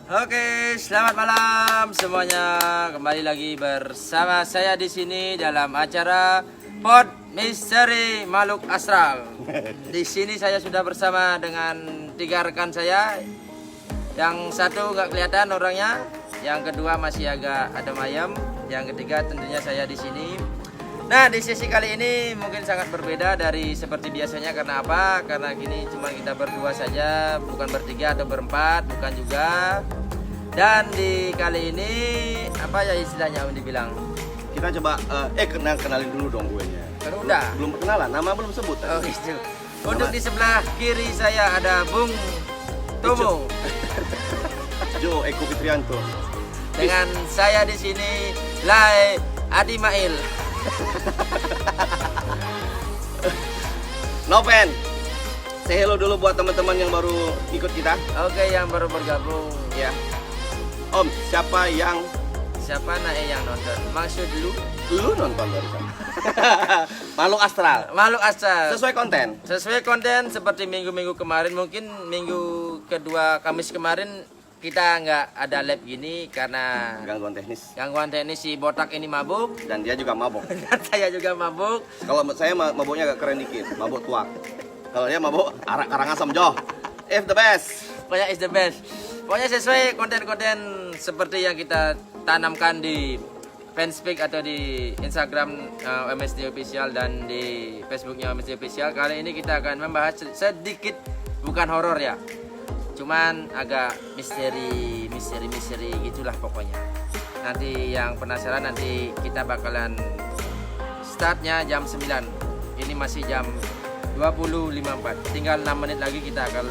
Oke, selamat malam semuanya. Kembali lagi bersama saya di sini dalam acara Pod Misteri Makhluk Astral. Di sini saya sudah bersama dengan 3 rekan saya. Yang satu nggak kelihatan orangnya, yang kedua masih agak adem ayam, yang ketiga tentunya saya di sini. Nah, di sesi kali ini mungkin sangat berbeda dari seperti biasanya. Karena apa? Karena gini cuma kita berdua saja, bukan bertiga atau berempat, bukan juga. Dan di kali ini apa ya istilahnya Om dibilang? Kita coba kenalin dulu dong gue nya. Kan udah. Belum kenalan, nama belum sebut. Oh gitu. Untuk di sebelah kiri saya ada Bung Tomo Jo Eko Fitrianto. dengan saya di sini Lai Adi Mail. Noven, say hello dulu buat teman-teman yang baru ikut kita. Oke, yang baru bergabung Ya. Om, siapa yang yang nonton? Maksud lu? lu nonton barusan? Makhluk astral. Makhluk Astral. Sesuai konten. Sesuai konten seperti minggu-minggu kemarin, mungkin minggu kedua Kamis kemarin kita nggak ada live gini karena gangguan teknis si botak ini mabuk Dan dia juga mabok. dan saya juga mabuk. Kalau saya maboknya agak keren dikit, mabok tuak. Kalau dia mabok arak karangasem Jo. If the best. Pokoknya is the best. Pokoknya sesuai konten-konten seperti yang kita tanamkan di fanspage atau di Instagram MSD Official dan di Facebooknya MSD Official. Kali ini kita akan membahas sedikit, bukan horor ya, cuman agak misteri gitulah pokoknya. Nanti yang penasaran, nanti kita bakalan startnya jam 9. Ini masih jam 20.54. Tinggal 6 menit lagi kita akan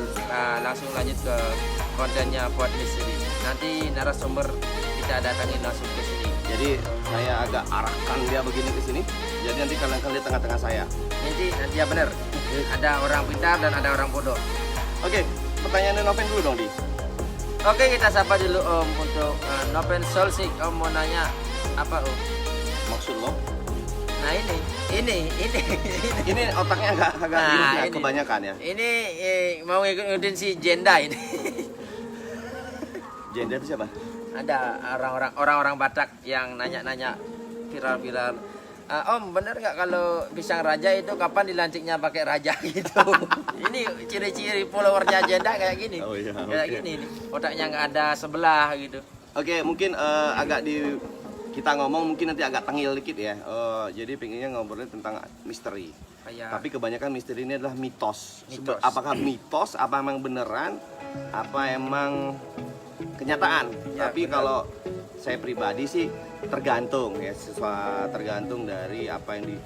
langsung lanjut ke kontennya Pod Misteri. Nanti narasumber kita datangin langsung ke sini. Jadi saya agak arahkan dia begini ke sini. Jadi nanti kalian akan lihat tengah-tengah saya. Nanti ya bener. Ada orang pintar dan ada orang bodoh. Oke, pertanyaan Noven dulu dong, Di. Oke, kita sapa dulu Om untuk Noven Solsik. Om mau nanya apa Om? Maksud lo? Nah ini. Ini otaknya agak Nah, gini ya, ini. kebanyakan ya. Ini mau ngikutin si Jenda ini. Jenda itu siapa? Ada orang-orang Batak yang nanya-nanya viral. Om, bener nggak kalau pisang raja itu kapan dilantiknya pakai raja gitu? Ini ciri-ciri followernya Jenda kayak gini. Oh iya, Kayak oke. gini nih. Otaknya nggak ada sebelah gitu. Oke, mungkin agak kita ngomong mungkin nanti agak tengil dikit ya. Jadi pengennya ngobrolin tentang misteri. Kayak Tapi kebanyakan misteri ini adalah mitos. Mitos. Apakah mitos? Apa emang beneran? Apa emang kenyataan? Ya, Tapi benar. kalau saya pribadi sih tergantung ya, tergantung dari apa yang di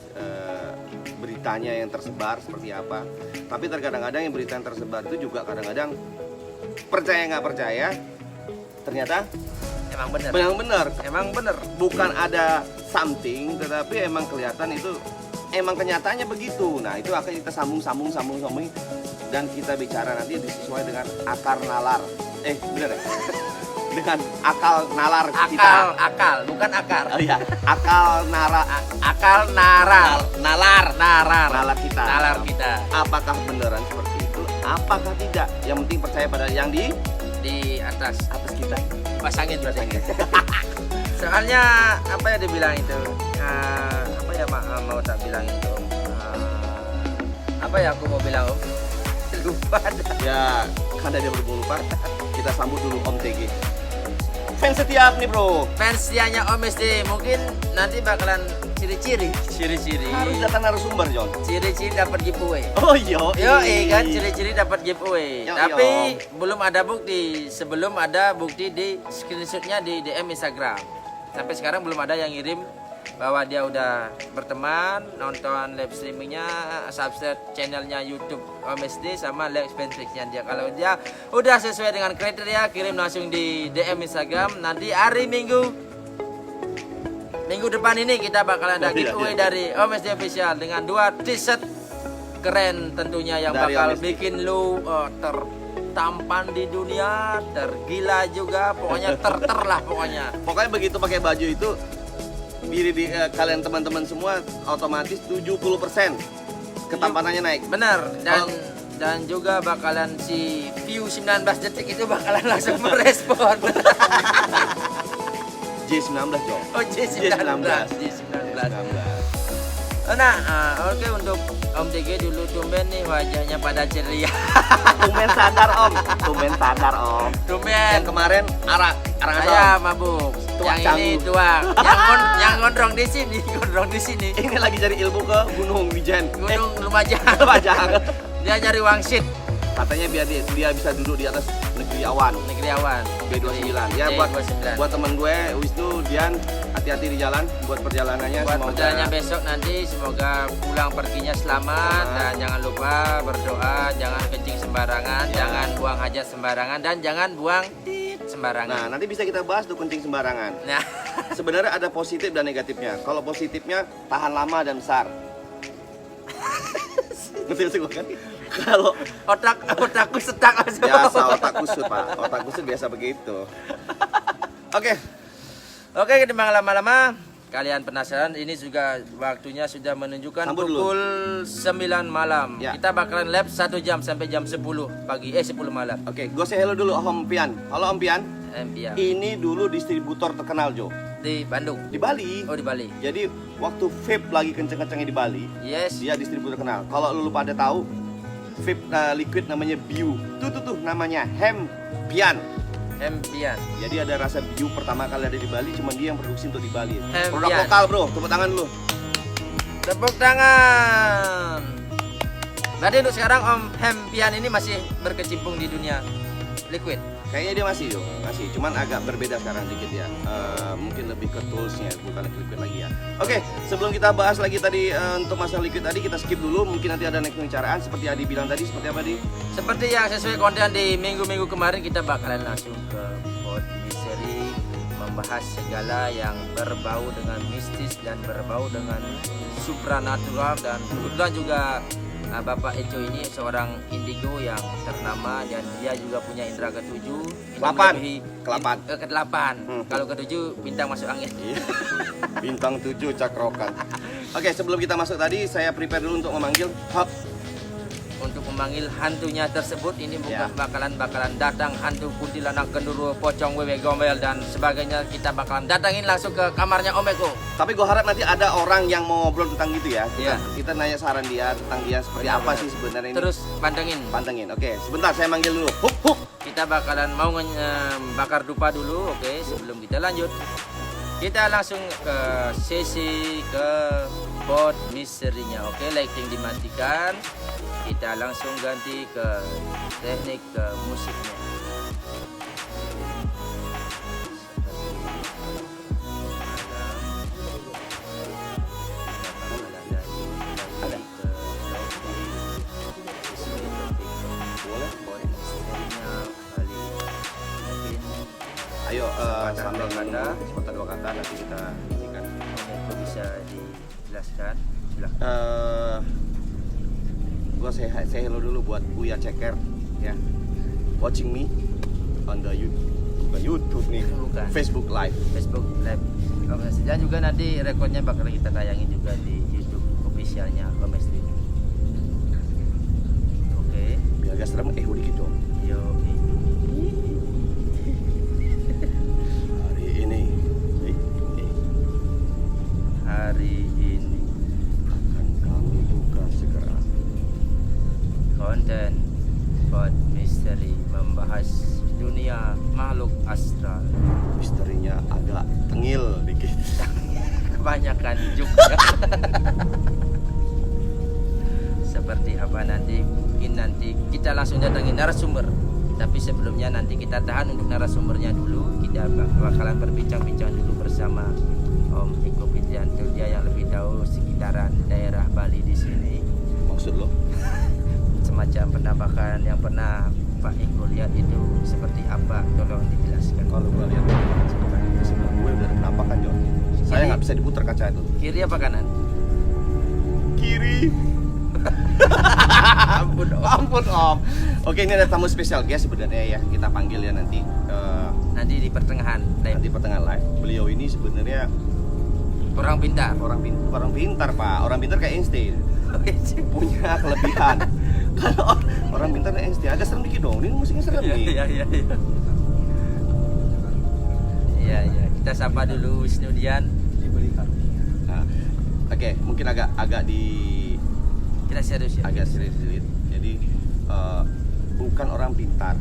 beritanya yang tersebar seperti apa. Tapi terkadang-kadang yang berita yang tersebar itu juga kadang-kadang percaya nggak percaya, ternyata emang bener. bukan ada something, tetapi emang kelihatan itu emang kenyataannya begitu. Nah, itu akan kita sambung dan kita bicara nanti sesuai dengan akar nalar. Bener ya? Dengan akal nalar kita. Akal, bukan akar. Oh iya, akal nalar kita. Nalar kita. Apakah beneran seperti itu? Apakah tidak? Yang penting percaya pada yang di Atas kita. pasangin berarti. Soalnya apa ya dibilang itu? Apa ya mau tak bilang itu? Apa ya aku mau bilang Om? Lupa dah. Ya, karena dia berburu lupa. Kita sambut dulu Om TG. Fans setiap nih bro. Fans setianya Om SD mungkin nanti bakalan ciri-ciri. Harus datang narasumber John. Ciri-ciri dapat giveaway. Oh iya. Kan ciri-ciri dapat giveaway. Yo, Tapi belum ada bukti. Sebelum ada bukti di screenshotnya di DM Instagram. Sampai sekarang belum ada yang ngirim bahwa dia udah berteman, nonton live streamingnya, subscribe channelnya YouTube Om SD sama like fanpage-nya dia. Kalau dia udah sesuai dengan kriteria, kirim langsung di DM Instagram. Nanti hari Minggu depan ini kita bakal ada giveaway dari Om SD Official dengan 2 t-shirt keren tentunya yang Dari bakal Om SD. bikin lu tertampan di dunia, tergila juga, pokoknya ter lah pokoknya. Pokoknya begitu pakai baju itu kalian teman-teman semua otomatis 70% ketampanannya naik. Bener. Dan Oh. Dan juga bakalan si view 19 detik itu bakalan langsung merespon. J19 Jo. Oh J19. Nah, oke untuk Om DG dulu tumben nih wajahnya pada ceria. Tumben sadar Om. Tumben. Yang kemarin arak Saya mabuk. Tuang Yang ini canggu. tuang. Yang gondrong di sini. Ini lagi cari ilmu ke Gunung Wijen. Gunung Lumajang. Lumajang. Dia nyari wangsit Katanya biar dia bisa duduk di atas negeri awan. negeri awan. B29. Ya B29. buat teman gue Wisnu, Dian, hati-hati di jalan buat perjalanannya. Buat semoga perjalanannya besok nanti semoga pulang perginya selamat dan jangan lupa berdoa, jangan kencing sembarangan, jangan buang hajat sembarangan dan jangan buang tit Nah, sembarangan. nanti bisa kita bahas tuh kencing sembarangan. Nah, Sebenarnya ada positif dan negatifnya. Kalau positifnya tahan lama dan besar. Ngerti gue kan? Kalau otakku setak langsung. biasa otak kusut Pak, otak kusut biasa begitu. Oke, Oke, kita lama-lama. Kalian penasaran? Ini juga waktunya sudah menunjukkan Sambut dulu. pukul 9 malam. Ya. Kita bakalan live 1 jam sampai jam 10 pagi. 10 malam. oke, gue say hello dulu Om Pian. Halo Om Pian. Iya. Ini dulu distributor terkenal Jo Di Bandung. di Bali. Oh, di Bali. Jadi waktu vape lagi kenceng-kencengnya di Bali, Yes. dia distributor terkenal. Kalau lu pada tahu, vape liquid namanya Biu. Tuh namanya Hempian. Hempian. Jadi ada rasa Biu pertama kali ada di Bali, cuman dia yang produksi untuk di Bali. Hempian. Produk lokal bro, tepuk tangan dulu. Tepuk tangan. Berarti untuk sekarang Om Hempian ini masih berkecimpung di dunia liquid. Kayaknya dia masih yo, masih. Cuman agak berbeda sekarang dikit ya. Mungkin lebih ke toolsnya, bukan liquid lagi ya. Oke, sebelum kita bahas lagi tadi untuk masalah liquid tadi kita skip dulu. Mungkin nanti ada next pembicaraan seperti Adi bilang tadi. Seperti apa Di? Seperti yang sesuai konten di minggu-minggu kemarin, kita bakalan langsung ke Pod Misteri, membahas segala yang berbau dengan mistis dan berbau dengan supranatural. Dan kebetulan juga Bapak Eco ini seorang indigo yang ternama dan dia juga punya indera ketujuh. Ini Delapan. melebihi Ke-8. ke-8. Kalau ketujuh bintang masuk angin. Iya. Bintang 7 cakrokan. Oke, sebelum kita masuk tadi, saya prepare dulu untuk memanggil Hop. Untuk memanggil hantunya tersebut, ini bukan Ya. bakalan datang hantu kuntilanak, genderuwo, pocong, wewe, gombel dan sebagainya. Kita bakalan datangin langsung ke kamarnya Om Eko. Tapi gue harap nanti ada orang yang mau ngobrol tentang gitu ya. Iya. Kita nanya saran dia tentang dia seperti apa sih sebenarnya ini. Terus pantengin. Pantengin. Oke, sebentar saya manggil dulu. Hup hup. Kita bakalan mau bakar dupa dulu, oke. Sebelum kita lanjut, kita langsung ke sesi ke Pod Misterinya, oke. Lighting dimatikan. Kita langsung ganti ke teknik ke musiknya. Ada. Boleh. Ayo sambil kata. sepatah dua kata nanti kita isikan. Itu bisa dijelaskan, silakan. Gue say hello dulu buat Buya Ceker ya. Watching me on the YouTube. Bukan YouTube nih. Bukan. Facebook Live. Facebook Live. Dan juga nanti rekodnya bakal kita tayangin juga di YouTube officialnya Komesti. Oke. Biar gak serem dikit dong. Yo. Hari ini Hari ini akan kami buka segera. konten Pod Misteri membahas dunia makhluk astral. Misterinya agak tengil dikit. Kebanyakan juga. Seperti apa nanti, mungkin nanti kita langsung datangin narasumber. Tapi sebelumnya nanti kita tahan untuk narasumbernya dulu. Kita bakalan berbincang-bincang dulu bersama Om Eko Fitrianto, dia yang lebih tahu sekitaran daerah Bali di sini. Maksud lo? Semacam penampakan yang pernah Pak Eko lihat itu seperti apa? Tolong dijelaskan. Kalau gue lihat di sebelah gue udah ada penampakan John. Saya nggak bisa diputar kaca itu. Kiri apa kanan? Kiri. Ampun Om. Ampun Om. Oke, ini ada tamu spesial guest sebenarnya ya. Kita panggil ya nanti. Nanti di pertengahan live. Nanti pertengahan live. Beliau ini sebenarnya Orang pintar. orang pintar Pak. Orang pintar kayak Einstein. Punya kelebihan. Kan orang pintar agak serem dikit dong. Ini musiknya serem nih. Iya. Iya. Kita sapa dulu Wisnudian. Nah, oke, mungkin agak Kita serius ya. agak serius sedikit. Jadi bukan orang pintar,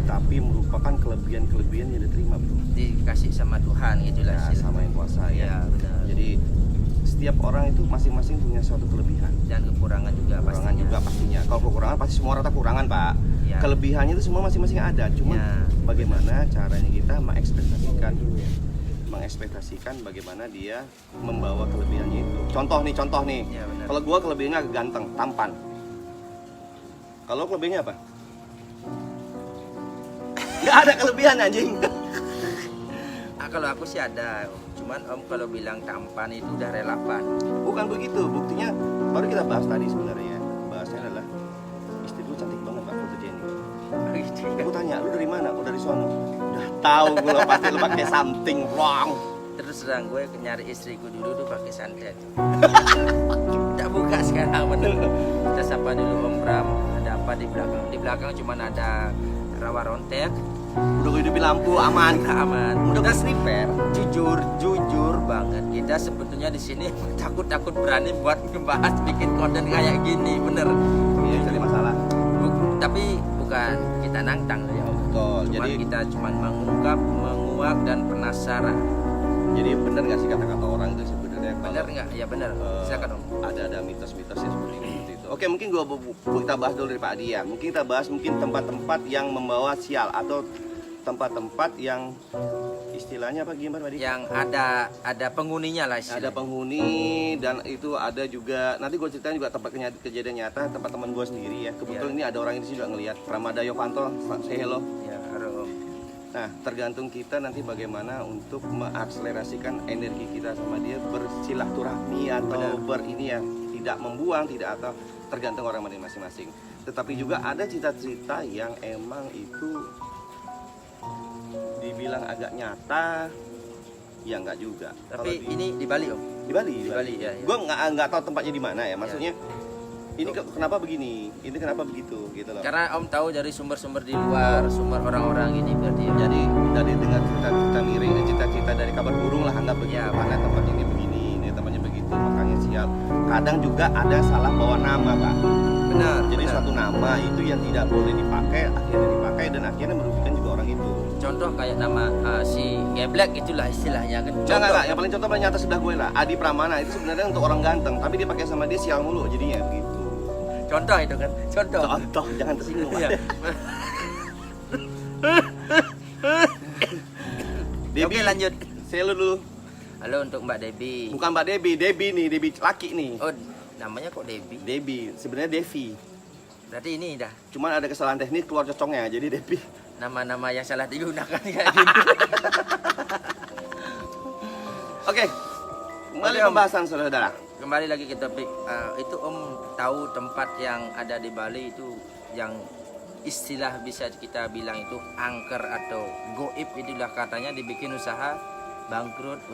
tapi merupakan kelebihan yang diterima, bro. Dikasih sama Tuhan gitulah. Ya, sama yang kuasa ya. Ya, benar. Jadi setiap orang itu masing-masing punya suatu kelebihan. Dan kekurangan juga Kekurangan juga pastinya. Kalau kekurangan pasti semua orang tak kekurangan, Pak. Ya. Kelebihannya itu semua masing-masing ada. Cuma Ya. bagaimana caranya kita mengekspektasikan bagaimana dia membawa kelebihannya itu. Contoh nih. Ya, benar. Kalau gua kelebihannya agak ganteng, tampan. Kalau kelebihannya apa? Gak ada kelebihan anjing. Kalau aku sih ada. Cuman Om kalau bilang tampan itu udah relevan. Bukan begitu, buktinya baru kita bahas tadi sebenarnya. Bahasnya adalah istri lu cantik banget Pak foto Jenny. Gitu ya. Aku tanya, lu dari mana? Oh dari sono. Udah tahu gue pasti lu pakai something wrong. Terus terang gue nyari istriku dulu tuh pakai santet. Kita buka sekarang bener. Kita sapa dulu Om Bram. Ada apa di belakang? Di belakang cuman ada rawa rontek. Udah gue hidupin lampu aman. Aman. Udah Kita gue repair. jujur banget. Kita sebetulnya di sini takut berani buat ngebahas bikin konten kayak gini, bener. Iya cari masalah. Tapi bukan kita nantang ya Om. Betul. Cuman Jadi kita cuman menguak dan penasaran. jadi benar nggak sih kata-kata orang itu sebenarnya? Bener nggak? Ya bener. Silakan Om. Ada mitos-mitos yang seperti itu. Oke, mungkin kita bahas dulu dari Pak Adi ya. Mungkin kita bahas tempat-tempat yang membawa sial atau tempat-tempat yang istilahnya apa gimana Pak Adi? Yang ada penghuninya lah istilahnya. Ada penghuni dan itu ada juga nanti gue ceritain juga tempat kejadian nyata tempat teman gue sendiri ya. Kebetulan ini ada orang yang di sini juga ngelihat. Pramada Yovanto, say hello. Ya, Om. Nah, tergantung kita nanti bagaimana untuk mengakselerasikan energi kita sama dia bersilaturahmi atau ini ya, tidak membuang, tidak atau tergantung orang masing-masing. Tetapi juga ada cerita-cerita yang emang itu dibilang agak nyata, ya enggak juga. Tapi ini di Bali Om. Di Bali, Di Bali, ya. Gue nggak tahu tempatnya di mana ya, maksudnya. Ini kenapa begini? Ini kenapa begitu gitu loh. Karena Om tahu dari sumber-sumber di luar, sumber orang-orang ini berarti. Jadi dari dengar cerita-cerita miring dan cerita-cerita dari kabar burung lah anggap begitu. Ya, Karena tempat ini begini, ini tempatnya begitu, makanya sial. Kadang juga ada salah bawa nama, Pak. Benar. Jadi benar. suatu nama itu yang tidak boleh dipakai, akhirnya dipakai dan akhirnya merugikan juga orang itu. Contoh kayak nama si Geblek itulah istilahnya kan. Enggak, yang paling contoh paling nyata sudah gue lah. Adi Pramana itu sebenarnya untuk orang ganteng, tapi dipakai sama dia sial mulu jadinya begitu. Contoh itu kan. Contoh, jangan tersinggung. Iya. Oke, lanjut. Saya dulu. Halo untuk Mbak Debbie. Bukan Mbak Debbie nih, Debbie laki nih. Oh, namanya kok Debbie? Debbie, sebenarnya Devi. Berarti ini dah Cuman ada kesalahan teknis keluar cocongnya, jadi Debbie. nama-nama yang salah digunakan kayak gini. Oke, kembali Oke, Om. pembahasan saudara. Kembali lagi ke topik. Itu Om tahu tempat yang ada di Bali itu yang istilah bisa kita bilang itu angker atau goib, itulah katanya dibikin usaha bangkrut.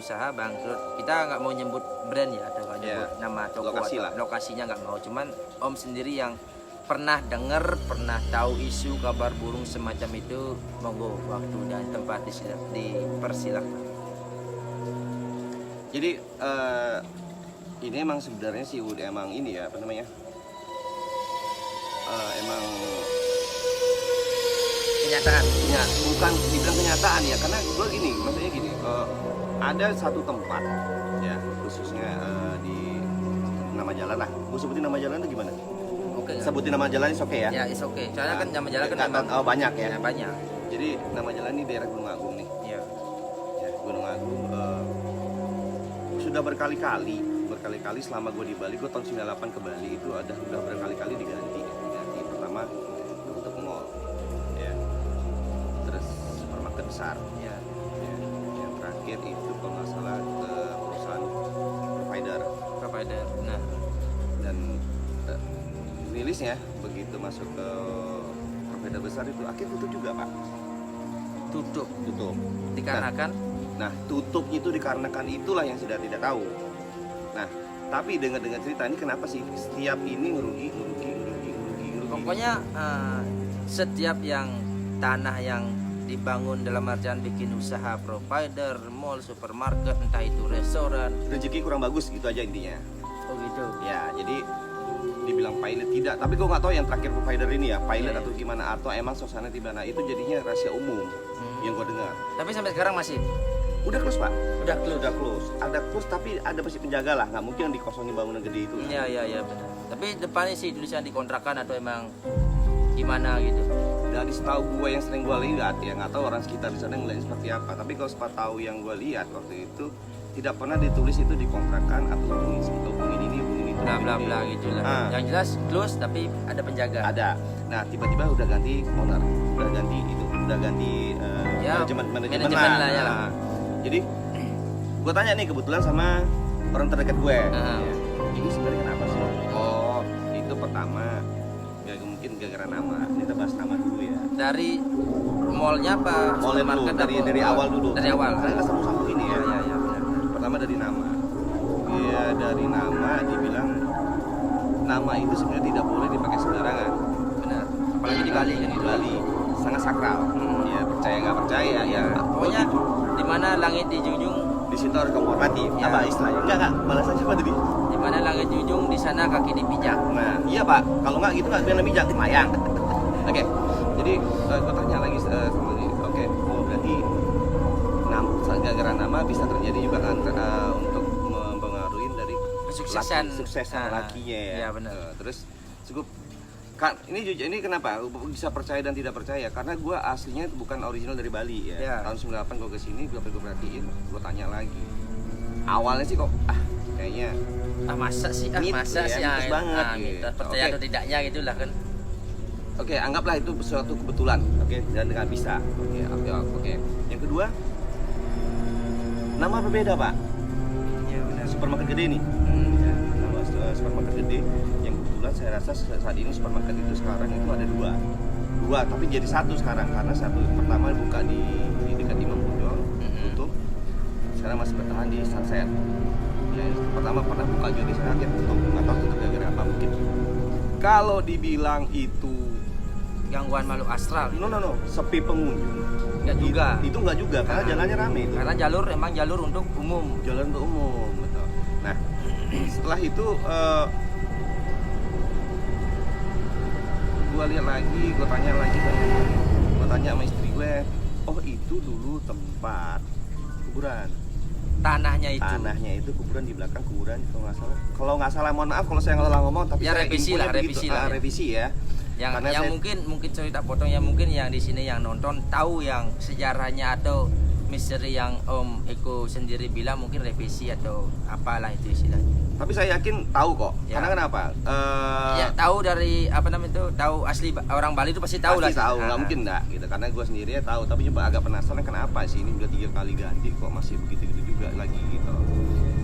Kita nggak mau nyebut brand ya atau nggak nyebut nama toko Lokasi atau lah. lokasinya nggak mau. Cuman Om sendiri yang pernah dengar, pernah tahu isu kabar burung semacam itu, monggo waktu dan tempat dipersilakan. Jadi ini emang sebenarnya sih udah emang ini ya apa namanya? Emang Kenyataan. ya bukan dibilang kenyataan ya, karena gue gini, maksudnya gini, ada satu tempat ya khususnya di nama jalan lah. Gue sebutin nama jalan itu gimana? Oke. nggak? Sebutin nama jalan oke ya? Ya, is oke. Soalnya kan nama jalan kan Nggak, memang banyak ya. banyak. Jadi nama jalan ini daerah Gunung Agung nih. Ya. Ya, Gunung Agung sudah berkali-kali selama gue di Bali, gue tahun 98 ke Bali itu udah berkali-kali diganti. Pertama untuk mall, ya, terus supermarket besar, Ya. ya. Yang terakhir itu kalau nggak salah ke perusahaan provider. Nah, Dan rilisnya begitu masuk ke provider besar itu akhirnya tutup juga Pak. tutup Dikarenakan Nah, tutupnya itu dikarenakan itulah yang sudah tidak tahu. Nah, tapi dengar cerita ini kenapa sih setiap ini ngerugi Pokoknya setiap yang tanah yang dibangun dalam artian bikin usaha provider, mall, supermarket, entah itu restoran, rezeki kurang bagus gitu aja intinya. oh gitu. Ya, jadi dibilang pilot tidak, tapi gue nggak tahu yang terakhir provider ini ya pilot atau gimana, atau emang suasana di mana itu jadinya rahasia umum yang gue dengar. Tapi sampai sekarang masih Udah close pak, udah close. udah close, ada close tapi ada pasti penjaga lah, nggak mungkin yang dikosongin bangunan gede itu. Iya benar. Tapi depannya sih tulisan dikontrakan atau emang gimana gitu. Dari setahu gue yang sering gue lihat ya, nggak tahu orang sekitar di sana ngeliat seperti apa, tapi kalau tahu yang gue lihat waktu itu tidak pernah ditulis itu dikontrakan atau hubungin ini hubungin itu Bla bla bla gitu lah. Yang jelas close tapi ada penjaga. ada. Nah tiba-tiba udah ganti owner, udah ganti itu, udah ganti Ya, manajemen lah ya. Nah, jadi gue tanya nih kebetulan sama orang terdekat gue, ya, ini sebenarnya kenapa sih? Oh itu pertama gak mungkin gara-gara nama. Kita bahas nama dulu ya. Dari mallnya apa? Mallnya dulu, Supermarket dari apa? awal dulu. Dari awal. Karena kita sambung-sambung ini ya. Iya benar. Pertama dari nama. Ya dari nama dibilang nama itu sebenarnya tidak boleh dipakai sembarangan. Benar. Apalagi di Bali kan Di itu. Bali sangat sakral. Ya percaya nggak percaya ya. Pokoknya di mana langit dijunjung, Di situ harus kamu hormati. Ya. Apa istilahnya? Enggak. Balasannya apa tadi? di mana langit junjung di sana kaki dipijak. Nah, iya pak. Kalau nggak gitu nggak biar bijak, mayang. Oke. Jadi gue tanya lagi sama dia. Oke. Oh berarti gara-gara nama bisa terjadi juga kan untuk mempengaruhi dari Kesuksesan. suksesan Ah, lakinya ya. iya, benar. Terus cukup kan ini jujur ini kenapa bisa percaya dan tidak percaya, karena gue aslinya bukan original dari Bali ya. Ya. Tahun 98 gue kesini, gue perhatiin, gue tanya lagi. Awalnya sih kok kayaknya Masa sih Mitos ya, mitos banget gitu. mitos. Percaya Oke. atau tidaknya gitulah kan. oke, anggaplah itu suatu kebetulan, oke, dan nggak bisa. Oke. Yang kedua, nama berbeda pak. Iya benar. Supermarket gede nih. Ya, nama supermarket gede yang kebetulan saya rasa saat ini supermarket itu sekarang itu ada dua, tapi jadi satu sekarang, karena satu pertama buka di dekat Imam Bonjol, tutup. Sekarang masih bertahan di Sunset. Ya, pertama pernah buka juga di sana, tutup, nggak tahu tutup gara-gara apa mungkin. Kalau dibilang itu Gangguan makhluk astral. no, sepi pengunjung. Enggak juga. Itu nggak juga, karena jalannya rame itu. Karena jalur emang jalur untuk umum. Jalan untuk umum, betul. Nah, setelah itu gue lihat lagi, gue tanya sama istri gue, oh itu dulu tempat kuburan. Tanahnya itu. Kuburan di belakang kuburan kalau nggak salah mohon maaf kalau saya nggak salah ngomong, tapi Ya, saya revisi infonya lah, begitu. revisi lah, ya. Revisi ya. Yang Karena saya- mungkin sorry tak potong ya, mungkin yang di sini yang nonton tahu yang sejarahnya atau misteri yang Om Eko sendiri bilang mungkin revisi atau apalah itu istilahnya. Tapi saya yakin tahu kok. Ya. Karena kenapa? Ya tahu dari apa namanya itu, tahu asli orang Bali itu pasti tahu Pasti lah. tahu, nggak mungkin enggak gitu. Karena gue sendiri ya tahu, tapi coba agak penasaran kenapa sih ini udah 3 kali ganti kok masih begitu-gitu juga lagi gitu.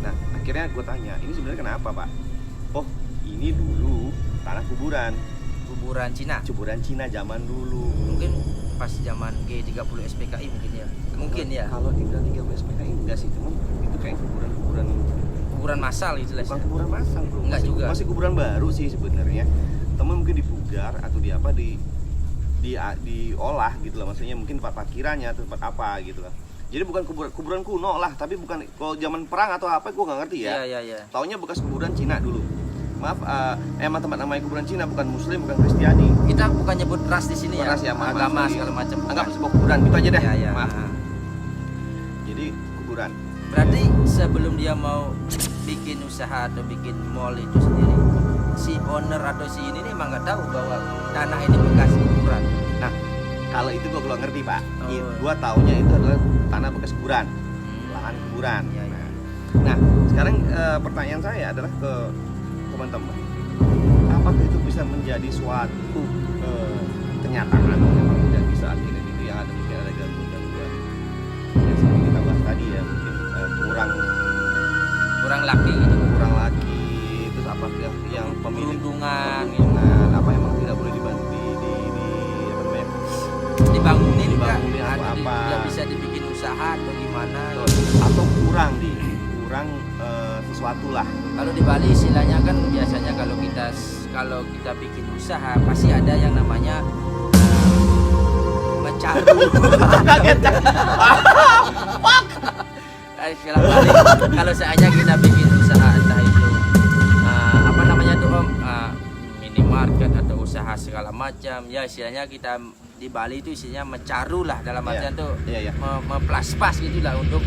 Nah, akhirnya gue tanya, ini sebenarnya kenapa, Pak? Oh, ini dulu tanah kuburan Kuburan Cina zaman dulu. mungkin pas zaman G30 SPKI mungkin ya. Kalau dibilang 3 SPKI enggak sih, cuma itu kayak Kuburan massal gitu lah. bukan kuburan masang, Bro. Enggak Masih- juga. Masih kuburan baru sih sebenarnya. Temen mungkin dipugar atau di apa diolah gitu lah, maksudnya mungkin tempat parkirannya atau tempat apa gitu lah. Jadi bukan kuburan kuno lah, tapi bukan kalau zaman perang atau apa gue nggak ngerti ya. Iya. Taunya bekas kuburan Cina dulu. Maaf, emang tempat namanya kuburan Cina, bukan Muslim, bukan Kristiani. Kita bukan nyebut ras di sini Ras ya, maaf, agama maaf, segala macam. Anggap sebuah kuburan gitu aja deh. Iya. Maaf. Jadi kuburan. Berarti sebelum dia mau bikin usaha atau bikin mall itu sendiri, si owner atau si ini nih emang nggak tahu bahwa tanah ini bekas kuburan. Nah, kalau itu gue belum ngerti pak. Oh. Gue taunya itu adalah tanah bekas kuburan, lahan kuburan. Iya, iya. Nah, sekarang pertanyaan saya adalah ke teman-teman, apakah itu bisa menjadi suatu kenyataan yang tidak bisa akhirnya itu yang ada mungkin ada gangguan ya, seperti kita bahas tadi ya, mungkin Kurang laki gitu. kurang lagi, terus apa yang pemilik Perundungan, perundungan, apa emang tidak boleh dibantu di apa namanya Dibangunin nggak? Dibangunin atau Atau apa. nggak bisa dibikin usaha atau gimana? atau kurang sesuatu lah. Kalau di Bali istilahnya kan biasanya kalau kita bikin usaha pasti ada yang namanya mencaru. Kaget. Istilah Bali kalau seandainya kita bikin usaha entah itu apa namanya tuh Om, minimarket atau usaha segala macam, ya istilahnya kita di Bali itu isinya mencaru lah, dalam artian tuh memplas-pas gitulah untuk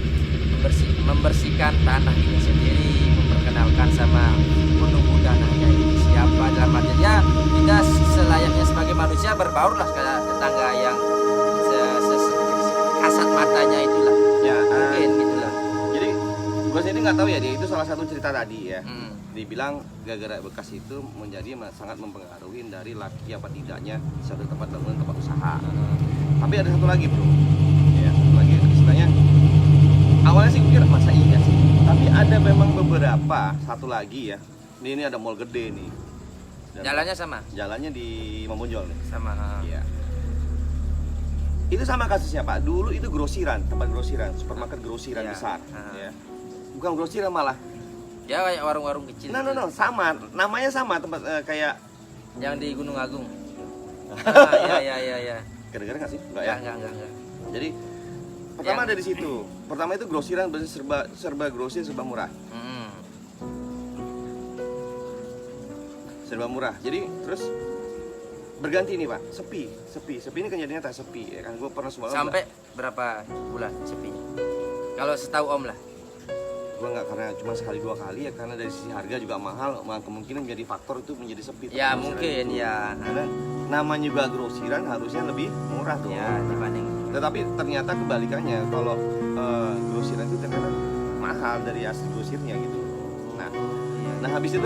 membersihkan tanah ini sendiri, memperkenalkan sama penunggu tanahnya ini siapa, dalam artian ya kita selayaknya sebagai manusia berbaur lah ke tetangga yang kasat matanya itulah. Ya, Mungkin gitulah. jadi gue sendiri nggak tahu ya, dia itu salah satu cerita tadi ya. Hmm. Dibilang gara-gara bekas itu menjadi sangat mempengaruhi dari laki apa tidaknya suatu tempat bangunan tempat usaha. Tapi ada satu lagi bro, ya satu lagi istilahnya. Awalnya sih gue kira masa iya sih, tapi ada memang beberapa satu lagi ya. Ini ada mall gede nih. Dan Jalannya sama? jalannya di Mamunjol nih. Sama. Iya. Itu sama kasusnya Pak. Dulu itu grosiran, tempat grosiran, supermarket grosiran Iya. besar. Ya. Bukan grosiran malah. Ya kayak warung-warung kecil. No, sama. Namanya sama tempat kayak. Yang di Gunung Agung. Ya. Kedengeran nggak sih? Enggak ya? Enggak. Jadi pertama Yang- ada di situ. Pertama itu grosiran serba grosir serba murah. Serba murah. Jadi terus berganti nih Pak, sepi ini kejadiannya tak sepi ya kan. Gue pernah semalam Sampai berapa bulan sepi? Kalau setahu Om lah. gue nggak, karena cuma sekali dua kali ya, karena dari sisi harga juga mahal, kemungkinan menjadi faktor itu menjadi sepi. Ya grosiran. mungkin ya. Karena namanya juga grosiran harusnya lebih murah tuh. Ya dibanding. Tetapi ternyata kebalikannya, kalau grosiran itu ternyata mahal dari asli grosirnya gitu. Nah habis itu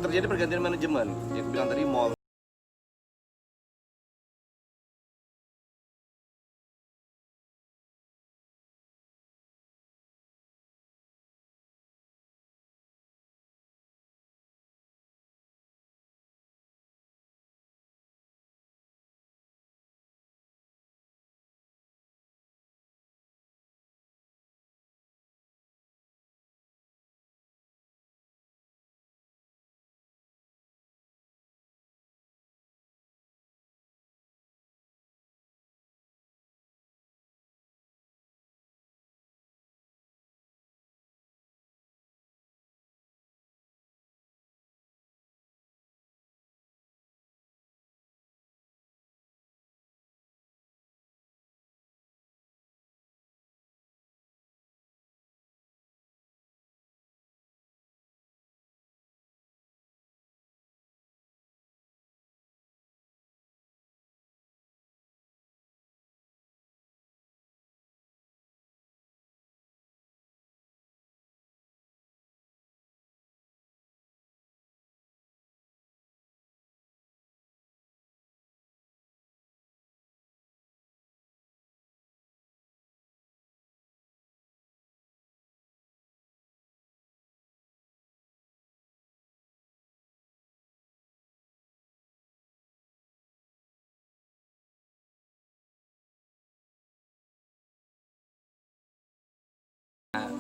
terjadi pergantian manajemen. Yang bilang tadi mall.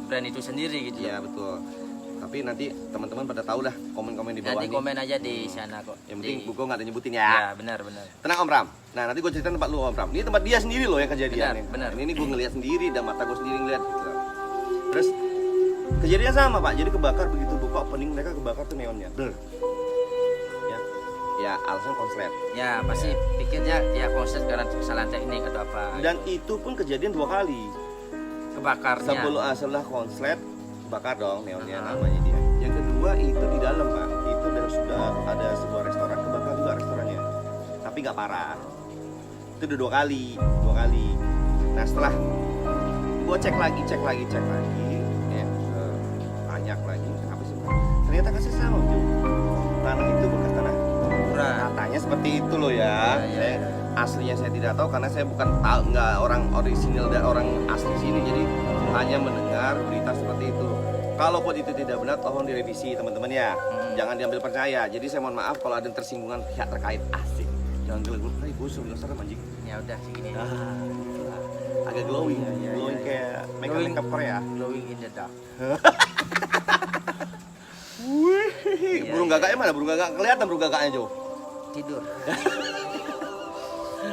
Brand itu sendiri gitu. Ya betul. Tapi nanti teman-teman pada tahu dah, komen-komen di bawah Nanti nih. komen aja di sana kok. Yang penting Di- Buko nggak ada nyebutin Ya ya. benar. Tenang Om Ram. Nah nanti gue ceritain tempat lu Om Ram. Ini tempat dia sendiri loh yang kejadian. Benar. Ini gue ngeliat sendiri dan mata gue sendiri ngeliat. Gitu. Terus kejadiannya sama Pak. Jadi kebakar begitu buka opening mereka kebakar tuh neonnya. Ber. Ya alasan konslet. Ya pasti pikirnya ya konsep karena kesalahan teknik atau apa. Dan itu pun kejadian 2 kali. Kebakarnya. Setelah konslet bakar dong neonnya namanya dia. Yang kedua itu di dalam Pak. Itu sudah ada sebuah restoran kebakar juga restorannya. Tapi nggak parah. Itu udah 2 kali. Nah setelah gua cek lagi ya, banyak lagi apa sih Pak? Ternyata kasih sama tuh tanah itu bekas tanah Murah. katanya seperti itu loh ya. Ya. Aslinya saya tidak tahu karena saya bukan tahu, nggak orang orisinil dan orang asli sini, jadi hanya mendengar berita seperti itu. Kalau pun itu tidak benar, tolong direvisi teman-teman ya. Jangan diambil percaya. Jadi saya mohon maaf kalau ada tersinggungan pihak terkait. Asik. Jangan gila-gila. Hai busuk, nggak serem anjing. Ya udah segini. Agak glowing, Ya. glowing kayak makeup Korea. Glowing in the dark. gagaknya mana? Burung gagak kelihatan burung gagaknya Jo. Tidur.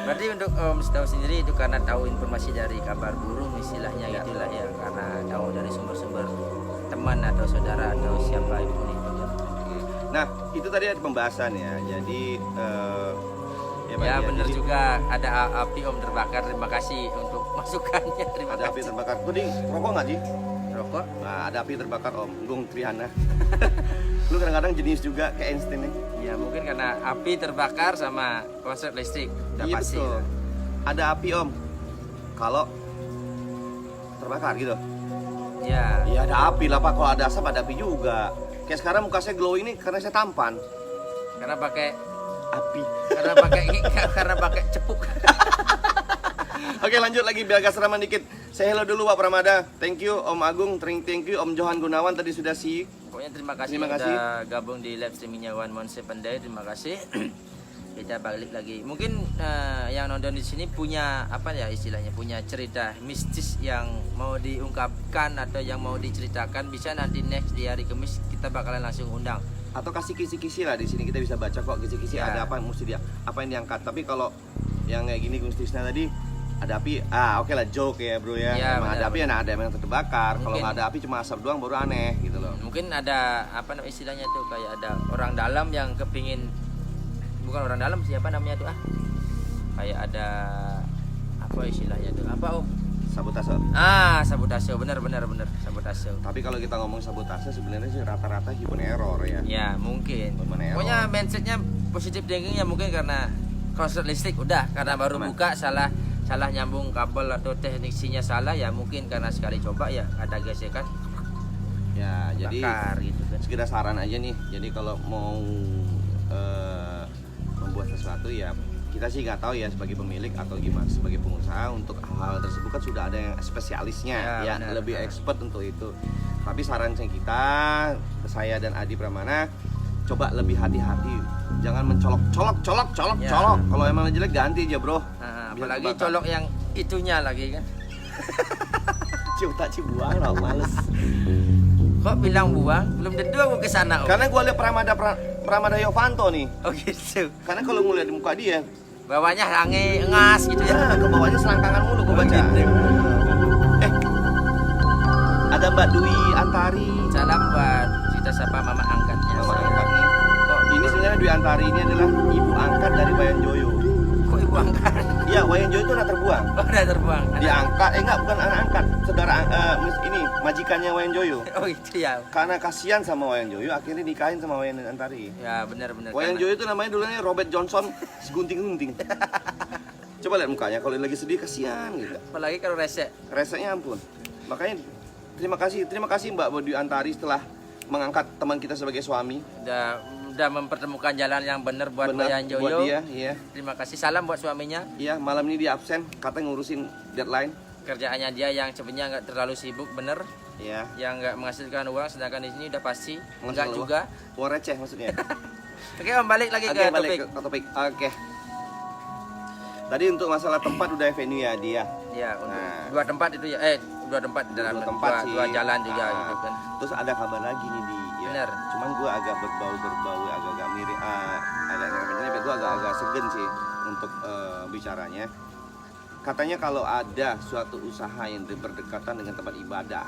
Berarti untuk Om tahu sendiri itu karena tahu informasi dari kabar burung istilahnya itulah ya, karena tahu dari sumber-sumber teman atau saudara atau siapa pun itu. Nah, itu tadi ada pembahasan ya. Jadi ya benar juga ada api Om terbakar. Terima kasih untuk masukannya. Terima ada api kasih. terbakar. Kuding rokok nggak sih? Rokok? Nah, ada api terbakar Om. Gung Trihana. Lu kadang-kadang jenis juga kayak Einstein nih. Ya mungkin karena api terbakar sama konsep listrik udah Iya pasti. betul. Ada api Om. Kalau terbakar gitu. Ya. Iya ada api lah Pak. Kalau ada asap ada api juga. Kayak sekarang muka saya glow ini karena saya tampan. Karena pakai Api. karena pakai cepuk. Oke lanjut lagi biar agak seraman dikit. Saya hello dulu Pak Pramada. Thank you Om Agung, thank you Om Johan Gunawan tadi sudah Pokoknya terima kasih Terima kasih. udah gabung di live streamingnya One Month Seven Day. Terima kasih. Kita balik lagi. Mungkin yang nonton di sini punya apa ya istilahnya, punya cerita mistis yang mau diungkapkan atau yang mau diceritakan, bisa nanti next di hari Kamis kita bakalan langsung undang. atau kasih kisi-kisi lah di sini kita bisa baca kok kisi-kisi Ya. ada apa mesti dia apa yang diangkat. Tapi kalau yang kayak gini Gus Tisna tadi ada api, oke lah joke ya bro ya. Ya, Emang benar, ada api ada yang terbakar. Kalau Mungkin. nggak ada api cuma asap doang baru aneh gitu loh. Mungkin ada apa namanya istilahnya tuh, kayak ada orang dalam yang kepingin, bukan orang dalam, siapa namanya tuh kayak ada apa istilahnya tuh, apa Om? Sabotase. Sabotase, bener sabotase. Tapi kalau kita ngomong sabotase sebenarnya sih rata-rata human error ya. Ya mungkin. Human error. Pokoknya mindsetnya positif thinking ya, mungkin karena konslet listrik udah karena baru Aman. buka salah nyambung kabel atau teknisinya salah ya, mungkin karena sekali coba ya ada gesekan Ya, jadi bakar gitu kan. sekedar saran aja nih. Jadi kalau mau membuat sesuatu ya kita sih nggak tahu ya sebagai pemilik atau gimana sebagai pengusaha, untuk hal tersebut kan sudah ada yang spesialisnya Ya, ya, benar, lebih benar. expert untuk itu. Tapi saran kita, saya dan Adi Pramana, coba lebih hati-hati, jangan mencolok Ya. Kalau emang jelek ganti aja bro. Nah, Biar apalagi kebakar. colok yang itunya lagi kan. Cium buang lah, males. Kok bilang buang? Belum tentu aku ke sana Om. Karena gue lihat Pramada Yovanto nih. Oh gitu. Karena kalau ngeliat di muka dia, Bawahnya sange ngas gitu ya. ke bawahnya selangkangan mulu gue baca. Gitu. Ada Mbak Dwi Antari. Salam buat kita sapa mama angkatnya. Mama angkat nih. Ini sebenarnya Dwi Antari ini adalah ibu angkat dari Wayan Joyo. Kok ibu angkat? Iya, Wayan Joyo itu anak terbuang. Oh, udah terbuang. Diangkat, enggak bukan anak angkat, saudara ini majikannya Wayan Joyo. Oh itu ya. Karena kasihan sama Wayan Joyo, akhirnya nikahin sama Wayan Antari. Ya benar-benar. Wayan Karena- Joyo itu namanya dulunya Robert Johnson, segunting-gunting. Coba lihat mukanya, kalau lagi sedih kasihan gitu. Apalagi kalau resek. Resenya ampun. Makanya terima kasih Mbak Dwi Antari setelah mengangkat teman kita sebagai suami. Udah mempertemukan jalan yang benar buat Benar, Wayan Joyo. buat dia, iya. Terima kasih, salam buat suaminya. Iya, malam ini dia absen, katanya ngurusin deadline. Kerjaannya dia yang sebenarnya nggak terlalu sibuk, bener. Iya. Yang nggak menghasilkan uang, sedangkan di sini udah pasti enggak Masalah juga. Uang receh maksudnya. Oke, Om, balik lagi Oke, ke balik topik. ke topik. Oke. Tadi untuk masalah tempat udah venue ya dia. Ya, untuk Nah. dua tempat itu ya. Dua tempat dalam Dua tempat sih. dua jalan juga Ah. gitu kan. Terus ada kabar lagi nih di. Ya. Bener. Cuman gue agak berbau agak mirip gue agak segan sih untuk bicaranya. Katanya kalau ada suatu usaha yang berdekatan dengan tempat ibadah,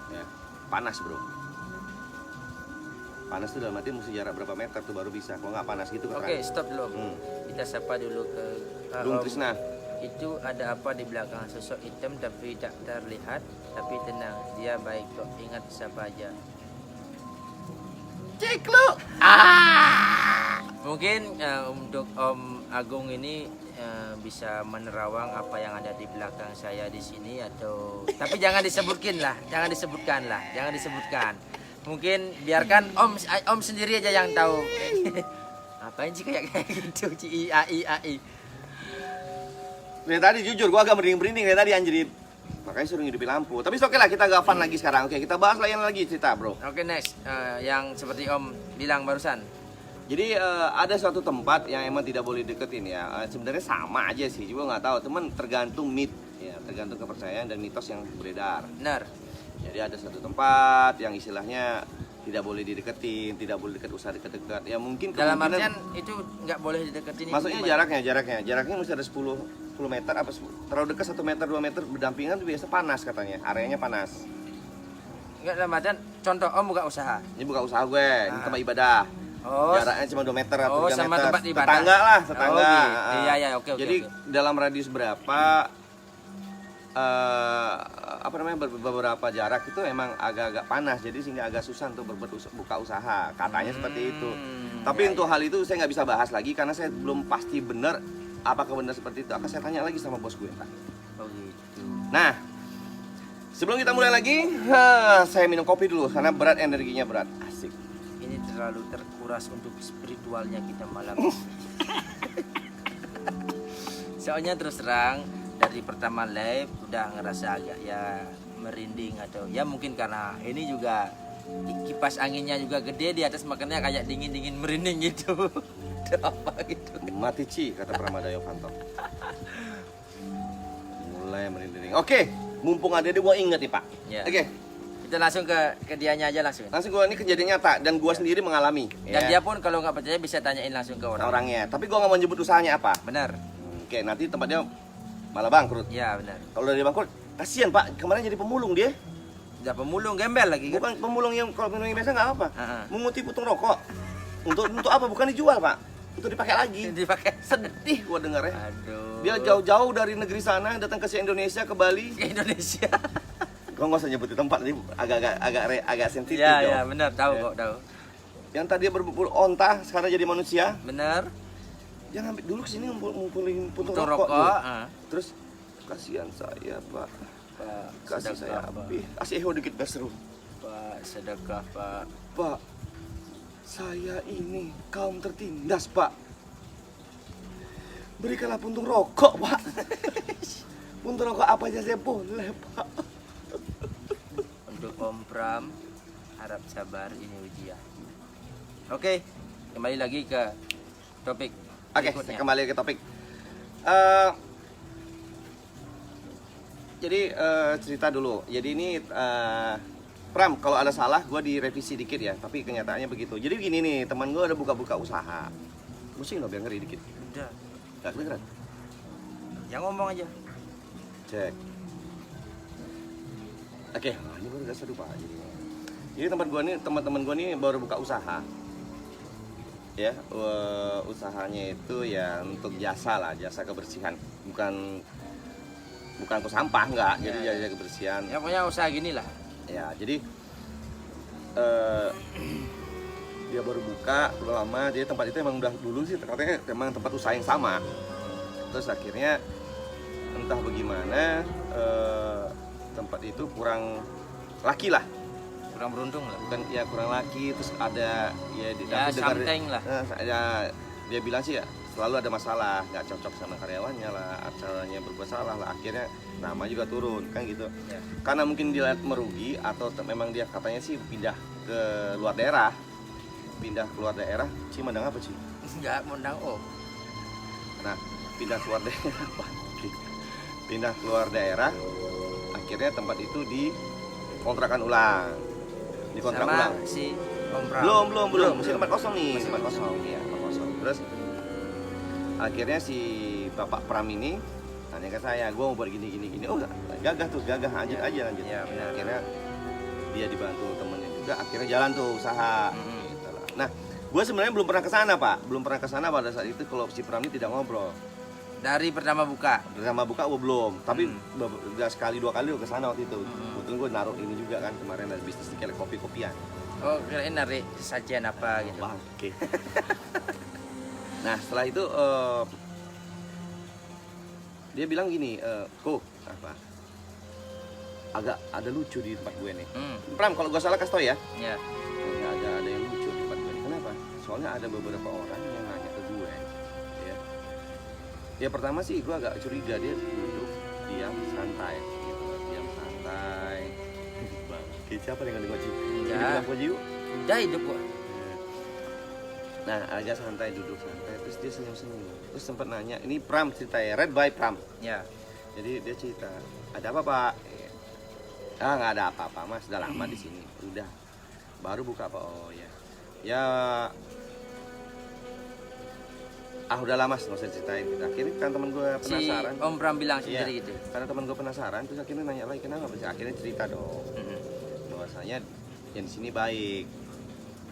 ya, panas bro. Panas itu dalam arti mesti jarak berapa meter tuh baru bisa. Kalau nggak panas gitu kan. Oke, stop dulu. Om. Hmm. Kita sapa dulu ke Bung Om. Trisna. Itu ada apa di belakang sosok hitam tapi tak terlihat, tapi tenang, dia baik kok, ingat siapa aja. Cek lu. Mungkin untuk Om Agung ini bisa menerawang apa yang ada di belakang saya di sini, atau tapi jangan disebutkan. Mungkin biarkan Om sendiri aja yang tahu. Apain sih kayak gitu, AI. Dari tadi jujur gua agak merinding dari tadi anjir. Makanya suruh ngidupin lampu. Tapi oke lah, kita agak fun lagi sekarang. Oke, kita bahas lain lagi cerita, bro. Oke, next. Yang seperti Om bilang barusan. Jadi ada suatu tempat yang emang tidak boleh deketin ya. Sebenarnya sama aja sih, juga nggak tahu. Teman tergantung ya, tergantung kepercayaan dan mitos yang beredar. Benar. Jadi ada suatu tempat yang istilahnya tidak boleh dideketin, tidak boleh dekat, usah dekat-dekat. Ya mungkin Dalam kemungkinan- artian itu nggak boleh dideketin. maksudnya itu gimana? jaraknya mesti ada 10 meter apa terlalu dekat 1 meter 2 meter berdampingan tuh biasa panas katanya, areanya panas. Nggak, dalam artian contoh Om buka usaha. Ini buka usaha gue, ini tempat ibadah. Oh, Jaraknya cuma 2 meter atau 3 sama meter. tempat ibadah. Tetangga lah, tetangga. Oh, gitu. Iya, iya, oke, Jadi oke. dalam radius berapa apa namanya beberapa jarak itu emang agak-agak panas, jadi sehingga agak susah untuk buka usaha. Katanya seperti itu. Tapi ya, untuk hal itu saya nggak bisa bahas lagi karena saya belum pasti benar apakah benar seperti itu. Akan saya tanya lagi sama bos gue, Pak. Oh gitu. Nah, sebelum kita mulai lagi, saya minum kopi dulu karena berat, energinya berat. Asik. Ini terlalu terkuras untuk spiritualnya kita malam ini. Soalnya terus terang dari pertama live udah ngerasa agak ya merinding atau ya mungkin karena ini juga kipas anginnya juga gede di atas, makanya kayak dingin merinding gitu. Itu apa gitu. Mati Ci, kata Pramada Yovanto. Mulai merinding. Oke, mumpung ada dia, gua inget nih Pak. Ya. Oke, Kita langsung ke dianya aja langsung. langsung gua ini kejadian nyata dan gua sendiri mengalami. Dan ya, dia pun kalau nggak percaya bisa tanyain langsung ke orang. orangnya. Tapi gua nggak mau nyebut usahanya apa. Benar. Oke, nanti tempatnya malah bangkrut. Ya benar. Kalau dari bangkrut, kasihan Pak. Kemarin jadi pemulung dia. Udah pemulung gembel lagi kan? Bukan pemulung yang kalau minum yang biasa nggak apa. Heeh. Menguti putung rokok. Untuk apa? Bukan dijual Pak. Untuk dipakai lagi. Dipakai. Sedih gua dengarnya. Aduh. Dia jauh-jauh dari negeri sana datang ke Indonesia, ke Bali. ke Indonesia. Gua nggak usah nyebut di tempat, ini agak sensitif. Ya jauh. ya benar, tahu Ya. kok, tahu. Yang tadi berburu onta, sekarang jadi manusia. Benar. Dia ngambil dulu kesini ngumpulin puntung Untuk rokok. rokok. tuh. Terus kasihan saya Pak, Pak, kasih saya sedekah, Pak. api, kasih eho dikit Basru. Pak, sedekah, Pak. Pak, saya ini kaum tertindas Pak. Berikanlah puntung rokok Pak. Puntung rokok apa aja saya boleh Pak. Untuk Om Pram, harap sabar, ini ujian. Oke, kembali lagi ke topik. Oke, berikutnya. kembali ke topik. Jadi cerita dulu. Jadi ini Pram, kalau ada salah gue direvisi dikit ya. Tapi kenyataannya begitu. Jadi begini nih, teman gue ada buka-buka usaha. Pusing lo biar ngeri dikit. Udah, Gak kedengeran. yang ngomong aja. Cek. Oke, ini baru udah seru Pak. Jadi tempat gue nih, teman-teman gue nih baru buka usaha. Ya, usahanya itu ya untuk jasa lah, jasa kebersihan. Bukan ke sampah enggak, jadi Ya, ya. jasa kebersihan. Ya pokoknya usaha gini lah. Ya, jadi dia baru buka belum lama. Jadi tempat itu emang udah dulu sih katanya emang tempat usaha yang sama. Terus akhirnya entah bagaimana tempat itu kurang laki lah, Kurang beruntung lah. bukan ya kurang laki. Terus ada ya, Ya, aku dengar- something lah. ya, dia bilang sih ya selalu ada masalah, nggak cocok sama karyawannya lah, acaranya berbuat salah lah, akhirnya nama juga turun kan gitu. Ya. Karena mungkin dilihat merugi atau memang dia katanya sih pindah ke luar daerah. Cimandang apa sih? Enggak mau undang Om. Nah, pindah keluar daerah apa? Pindah keluar daerah, akhirnya tempat itu dikontrakan ulang. Dikontrak Sama ulang. si Om Pram. Belum. Masih tempat kosong nih, tempat kosong. Iya, tempat kosong. Terus akhirnya si Bapak Pram ini tanya ke saya, gue mau buat gini. Oh, gagah, lanjut aja. Iya, benar. Akhirnya dia dibantu temennya juga, akhirnya jalan tuh usaha. Gitu lah. Nah, gue sebenarnya belum pernah ke sana pada saat itu kalau si Pram ini tidak ngobrol. Dari pertama buka. Bersama buka gue belum, tapi udah sekali 2 kali ke sana waktu itu. Kebetulan gue naruh ini juga kan kemarin ada bisnis di kopi-kopian. Oh, kirain narik sajian apa gitu. Oke. Nah setelah itu dia bilang gini, kok apa? Agak ada lucu di tempat gue nih. Pram, kalau gue salah kasih tau ya. Ya. Nggak ada yang lucu di tempat gue. Kenapa? Soalnya ada beberapa orang yang nanya ke gue. Ya pertama sih gue agak curiga, dia duduk diam santai. Gitu. Diam santai. Bang, siapa yang nggak ngaji? Ya. Jadi bilang Jiu. Udah hidup kok. Nah, agak santai, duduk santai, terus dia senyum-senyum. Terus sempat nanya, ini Pram cerita ya, Red by Pram. Ya. Jadi dia cerita, ada apa Pak? Ah nggak ada apa-apa Mas, udah lama di sini. Udah. Baru buka apa? Oh ya. Ya udah lama nggak usah ceritain kita. Akhirnya kan teman gue penasaran. Si Om Pram bilang Iya, sendiri gitu. karena teman gue penasaran, terus akhirnya nanya lagi kenapa? Akhirnya cerita dong. Mm-mm. Bahwasanya yang di sini baik.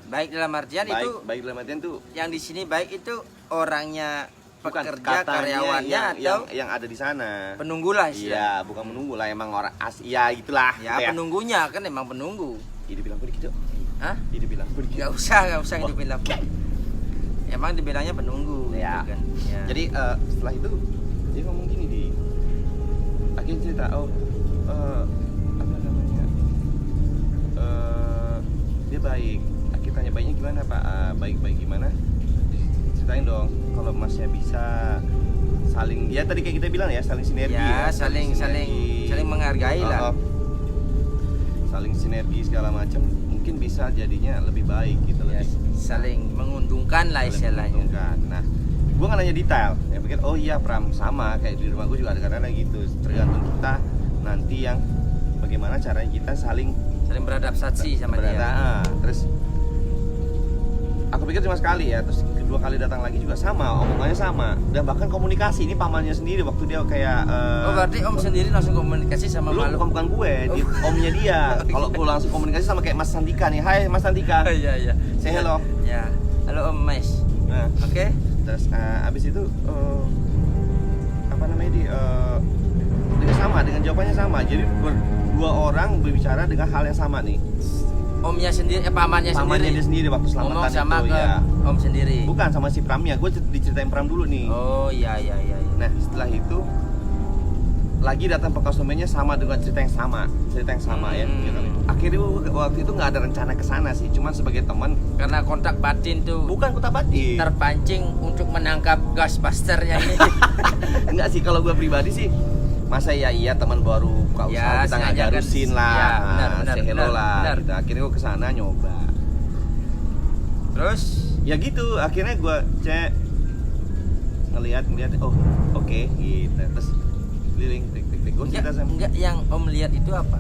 Baik dalam artian itu Baik dalam artian tuh yang di sini baik itu orangnya, bukan pekerja, katanya karyawannya atau yang ada di sana. penunggu lah Iya, istilahnya. bukan menunggu lah, emang orang ya itulah. Ya gitu penunggunya kan emang penunggu. Ide bilang begitu. Hah? Ide bilang begitu. Gak usah dibilang. Emang dibilangnya penunggu Ya. gitu kan. Ya. Jadi setelah itu dia ngomong gini di akhirnya cerita apa namanya dia baik. Akhirnya tanya baiknya gimana Pak? Baik gimana? Ceritain dong kalau Masnya bisa saling ya tadi kayak kita bilang ya saling sinergi ya, saling saling menghargai lah. Saling sinergi segala macam mungkin bisa jadinya lebih baik gitu Ya, lebih saling menguntungkan lah saling istilahnya. menguntungkan. Nah, gue nggak nanya detail. Ya pikir oh iya Pram sama kayak di rumah gue juga ada kadang gitu. Tergantung kita nanti yang bagaimana caranya kita saling Saling beradaptasi sama dia. Terus aku pikir cuma sekali ya, terus kedua kali datang lagi juga sama, omongannya sama dan bahkan komunikasi ini pamannya sendiri waktu dia kayak Oh berarti Om sendiri langsung komunikasi sama lu makhluk. bukan gue, omnya dia. Kalau gue langsung komunikasi sama kayak Mas Sandika nih, hai Mas Sandika, Iya. say hello. Ya. Halo Om Mes. Nah, Oke. terus abis itu apa namanya dengan sama, dengan jawabannya sama. Jadi dua orang berbicara dengan hal yang sama nih. Omnya sendiri, pamannya sendiri. Dia sendiri waktu selamatan Ngomong sama itu ke ya. Om sendiri. Bukan sama si Pramnya, gue diceritain Pram dulu nih. Oh iya. Nah setelah itu lagi datang ke customernya sama dengan cerita yang sama ya. Gitu. Akhirnya waktu itu nggak ada rencana ke sana sih, cuman sebagai teman. Karena kontak batin tuh Bukan kota batin. terpancing untuk menangkap Ghostbusternya ini. Enggak sih kalau gue pribadi sih. Masa iya teman baru buka usaha Ya, kita nggak sengaja kan. garusin lah. Ya, benar, say hello lah. benar. Gitu. Akhirnya gue kesana nyoba. Terus Ya gitu, akhirnya gue ngelihat oh oke gitu. Terus keliling tik gue cerita sama enggak yang Om lihat itu apa?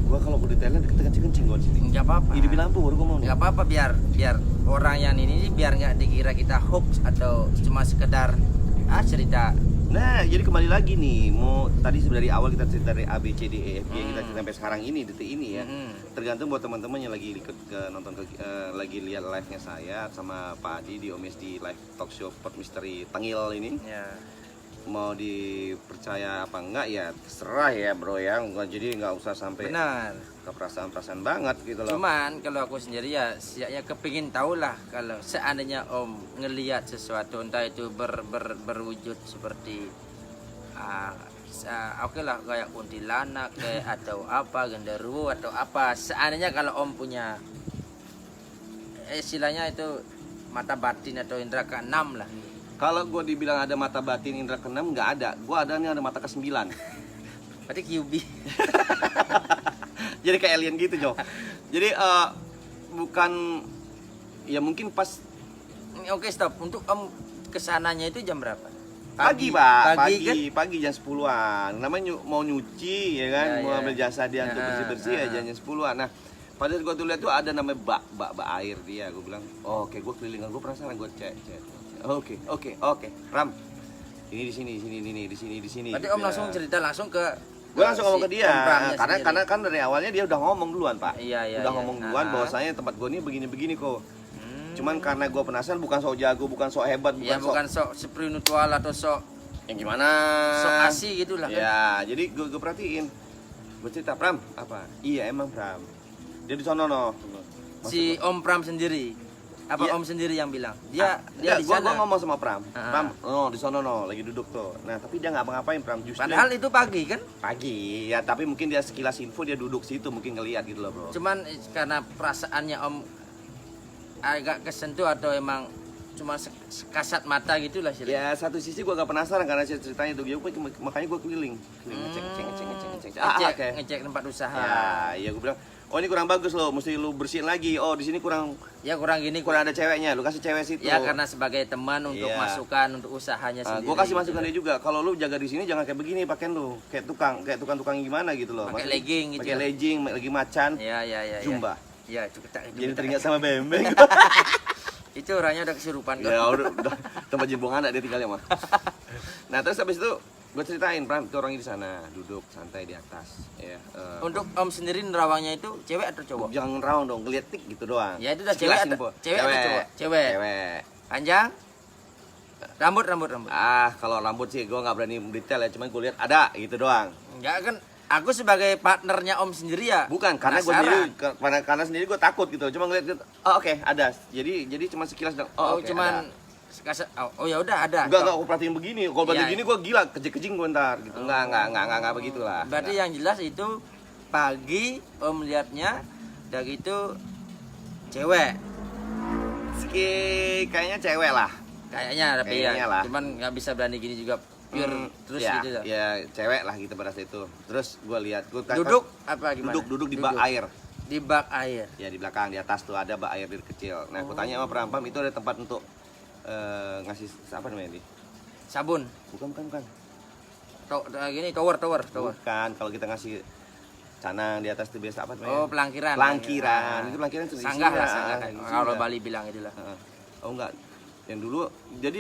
gue kalau gue detailnya kenceng gue di sini. Enggak apa-apa. Ini bilang baru gue mau nih. Enggak apa-apa biar orang yang ini biar nggak dikira kita hoax atau cuma sekedar cerita. Nah, jadi kembali lagi nih, mau tadi dari awal kita cerita dari A B C D E F G kita cerita sampai sekarang ini detik ini ya. Tergantung buat teman-teman yang lagi ikut lagi lihat live-nya saya sama Pak Adi di Omes di live talk show Pot Misteri Tengil ini. Ya. Mau dipercaya apa enggak ya terserah ya bro ya, jadi nggak usah sampai Benar. ke perasaan banget gitu loh. Cuman kalau aku sendiri ya kepingin tahu lah kalau seandainya Om ngelihat sesuatu entah itu berwujud seperti oke lah kayak kuntilanak kayak atau apa genderuwo atau apa, seandainya kalau Om punya istilahnya itu mata batin atau indera keenam lah. Kalau gue dibilang ada mata batin indra keenam nggak ada, gue ada mata ke-9. Berarti QB. Jadi kayak alien gitu Jo. Jadi bukan ya mungkin pas Oke stop, untuk Om kesananya itu jam berapa? pagi Pak, kan? pagi jam 10-an. Namanya mau nyuci ya kan, Ya, mau ya. ambil jasa dia untuk bersih-bersih ya jam 10-an. Nah, pada gue tuh lihat tuh ada namanya bak air dia. Gue bilang, oh, oke, gue kelilingan, gue penasaran, gue cek. Oke. Ram, ini di sini. Berarti Om langsung cerita langsung ke Gue langsung ngomong ke dia, Om Pramnya sendiri. karena kan dari awalnya dia udah ngomong duluan Pak. Iya. Udah ngomong duluan bahwasanya tempat gue ini begini kok. Cuman karena gue penasaran, bukan sok jago, bukan sok hebat, bukan sok spiritual atau sok yang gimana, sok asih gitulah kan. Ya, jadi gue perhatiin. Gue cerita, Pram, apa? Iya emang Pram. Dia di sono no. Si Om Pram sendiri. Apa Iya. Om sendiri yang bilang? Dia di Gue sana. ngomong sama Pram. Ah. Pram, di sono no, lagi duduk tuh. Nah, tapi dia nggak ngapa-ngapain Pram. Justru Padahal itu pagi kan? pagi. Ya, tapi mungkin dia sekilas info dia duduk situ mungkin ngeliat gitu loh, Bro. Cuman karena perasaannya Om agak kesentuh atau emang cuma sekasat mata gitulah sih. Ya satu sisi gue gak penasaran karena ceritanya tuh makanya gue keliling ngecek ngecek tempat usaha. ya gue bilang oh ini kurang bagus loh, mesti lu bersihin lagi. Oh di sini kurang Gini ada ceweknya, lu kasih cewek situ. ya karena sebagai teman untuk Iya. masukan untuk usahanya sendiri. Gue kasih masukan dia juga, kalau lu jaga di sini jangan kayak begini pakaian lu, kayak tukang gimana gitu loh. Pakai legging gitu. Pakai legging, lagi macan, Ya. Zumba. Ya, itu kita Jadi teringat sama Bembeng. itu orangnya udah kesurupan kok. Ya udah tempat jembong anak dia tinggalnya mah. Nah terus habis itu gue ceritain Pram, itu orangnya di sana duduk santai di atas. Ya, Untuk Om sendiri nerawangnya itu cewek atau cowok? jangan rawang dong, ngeliat tik gitu doang. Ya itu udah Sekilas cewek info. atau cowok? Cewek. Cewek. Panjang? Rambut. Kalau rambut sih gue nggak berani detail ya, cuman gue lihat ada gitu doang. Enggak kan, aku sebagai partnernya Om sendiri ya. Bukan, karena gue penasaran. sendiri, karena sendiri gue takut gitu. Cuma ngeliat gitu, oh oke, ada. Jadi cuma sekilas dong. Oh, Oh, oke, cuman ada. oh ya udah ada. Enggak, aku perhatiin begini. Kalau Iya. begini gue gila, kejing-kejing gue ntar gitu. Enggak begitulah. Berarti yang jelas itu pagi Om lihatnya udah gitu cewek. Kayaknya cewek lah. Kayaknya tapi Kayaknya ya lah. cuman nggak bisa berani gini juga pure terus ya, gitu. ya cewek lah gitu pada saat itu. Terus gue lihat, Duduk apa gimana? duduk di bak air. Di bak air. Ya di belakang, di atas tuh ada bak air kecil. Nah aku tanya sama Pram, itu ada tempat untuk ngasih apa namanya ini? Sabun. Bukan. Gini tower. Bukan, kalau kita ngasih canang di atas tuh biasa apa namanya? Oh, pelangkiran. Pelangkiran. Itu pelangkiran tuh Sanggah lah, isinya. sanggah. Isinya. Kalau Bali bilang itulah. Oh enggak. Yang dulu jadi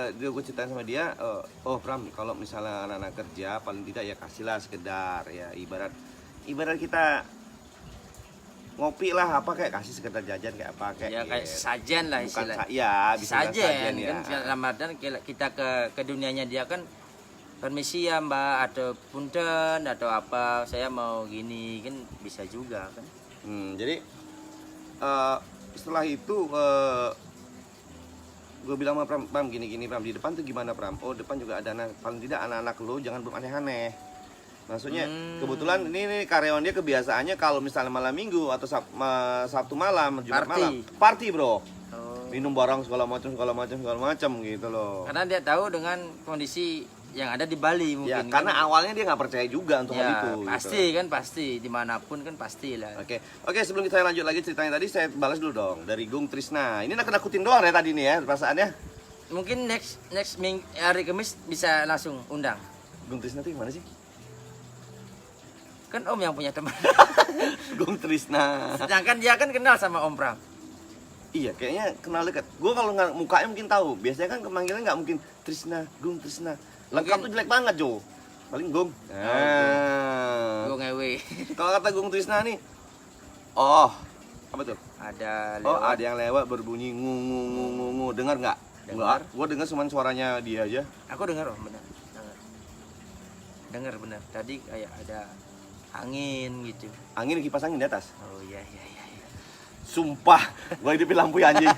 dia gue ceritain sama dia, oh Pram, kalau misalnya anak-anak kerja paling tidak ya kasihlah sekedar ya ibarat kita ngopi lah apa kayak kasih sekedar jajan kayak apa kayak Ya kayak sajen lah bukan istilah. ya bisa bilang Sajen ya. kan dalam artian kita ke dunianya dia kan permisi ya Mbak atau punten atau apa saya mau gini kan bisa juga kan. Jadi setelah itu gue bilang sama Pram gini Pram, di depan tuh gimana Pram? Oh depan juga ada anak, paling tidak anak-anak lo jangan aneh-aneh. Maksudnya kebetulan ini karyawan dia kebiasaannya kalau misalnya malam minggu atau Sabtu malam, Jumat malam, party bro. Minum barang segala macam gitu loh. Karena dia tahu dengan kondisi yang ada di Bali mungkin. Ya, karena awalnya dia nggak percaya juga untuk hal itu. Pasti gitu. kan pasti dimanapun kan pasti lah. Oke, sebelum kita lanjut lagi ceritanya tadi saya balas dulu dong dari Gung Trisna. Ini nakut-nakutin doang ya tadi nih ya perasaannya. Mungkin next hari Kamis bisa langsung undang. Gung Trisna itu gimana sih? Kan Om yang punya teman. Gung Trisna. Sedangkan dia kan kenal sama Om Pram. Iya, kayaknya kenal dekat. Gue kalau nggak mukanya mungkin tahu. Biasanya kan panggilannya nggak mungkin Trisna, Gung Trisna. Lengkap tuh jelek banget Jo. Paling Gung. Gue ngewe. Kalau kata Gung Trisna nih, oh apa tuh? Ada Oh lewat. ada yang lewat berbunyi ngu. Dengar nggak? Enggak. Gue dengar cuma suaranya dia aja. Aku dengar Om benar. Dengar benar. Tadi kayak ada angin gitu. Angin kipas angin di atas. Oh iya. Sumpah, gue hidupin lampu ya anjing.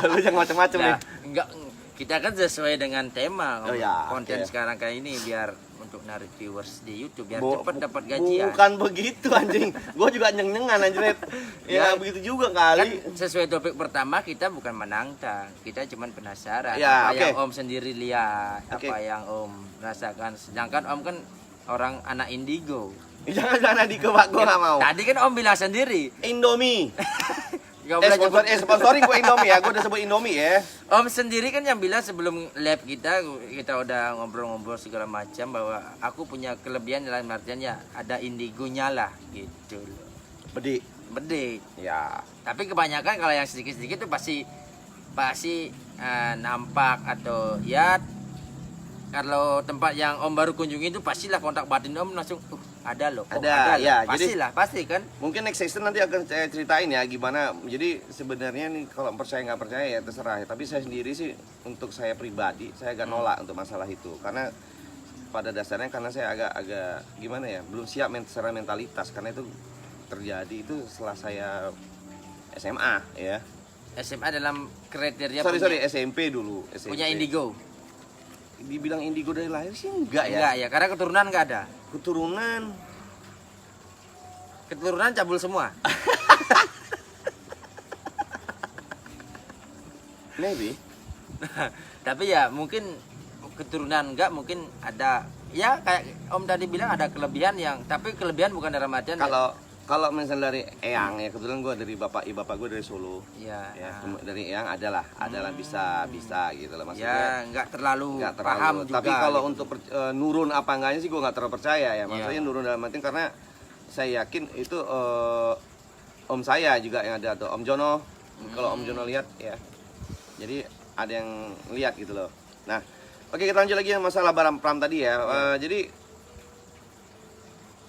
Lu jangan macam-macam nih. Enggak, kita kan sesuai dengan tema Oh, ya, konten oke. sekarang kayak ini biar untuk narik viewers di YouTube biar cepat dapat gajian. Bukan begitu anjing. Gue juga nyeng-nyengan anjir. Ya begitu juga Kan kali. sesuai topik pertama kita bukan menantang, kita cuma penasaran Ya, apa oke. yang Om sendiri lihat, Oke. apa yang Om rasakan. Sedangkan Om kan orang anak indigo. Jangan di kebak gue nggak mau. Tadi kan Om bilang sendiri. Indomie. Gak boleh nyebut. Sponsoring gue Indomie ya. Gue udah sebut Indomie ya. Om sendiri kan yang bilang sebelum live kita udah ngobrol-ngobrol segala macam bahwa aku punya kelebihan dalam artian ya ada indigonya lah gitu loh. Bedik. Ya. Tapi kebanyakan kalau yang sedikit-sedikit itu pasti nampak atau ya kalau tempat yang Om baru kunjungi itu pastilah kontak batin Om langsung ada loh. Ada, ya, jadi- Pastilah, pasti kan. Mungkin next season nanti akan saya ceritain ya gimana. Jadi sebenarnya nih kalau percaya nggak percaya ya terserah. Tapi saya sendiri sih untuk saya pribadi saya agak nolak untuk masalah itu karena pada dasarnya karena saya agak gimana ya belum siap secara mentalitas karena itu terjadi itu setelah saya SMA ya. SMA dalam kriteria Sorry SMP dulu. SMP. punya indigo. Dibilang indigo dari lahir sih enggak ya. Enggak ya, karena keturunan enggak ada. Keturunan cabul semua. Maybe. Tapi ya mungkin keturunan enggak, mungkin ada ya kayak Om tadi bilang ada kelebihan yang tapi kelebihan bukan dalam artian Kalau misalnya dari Eyang ya kebetulan gue dari bapak gue dari Solo. ya, Dari Eyang adalah bisa gitu loh maksudnya. ya enggak terlalu paham juga. Tapi kalau gitu. untuk nurun apa enggaknya sih gue nggak terlalu percaya ya. Maksudnya nurun dalam arti karena saya yakin itu om saya juga yang ada tuh, Om Jono. Kalau Om Jono lihat ya, jadi ada yang lihat gitu loh. Nah, oke, kita lanjut lagi yang masalah Pram tadi ya. Jadi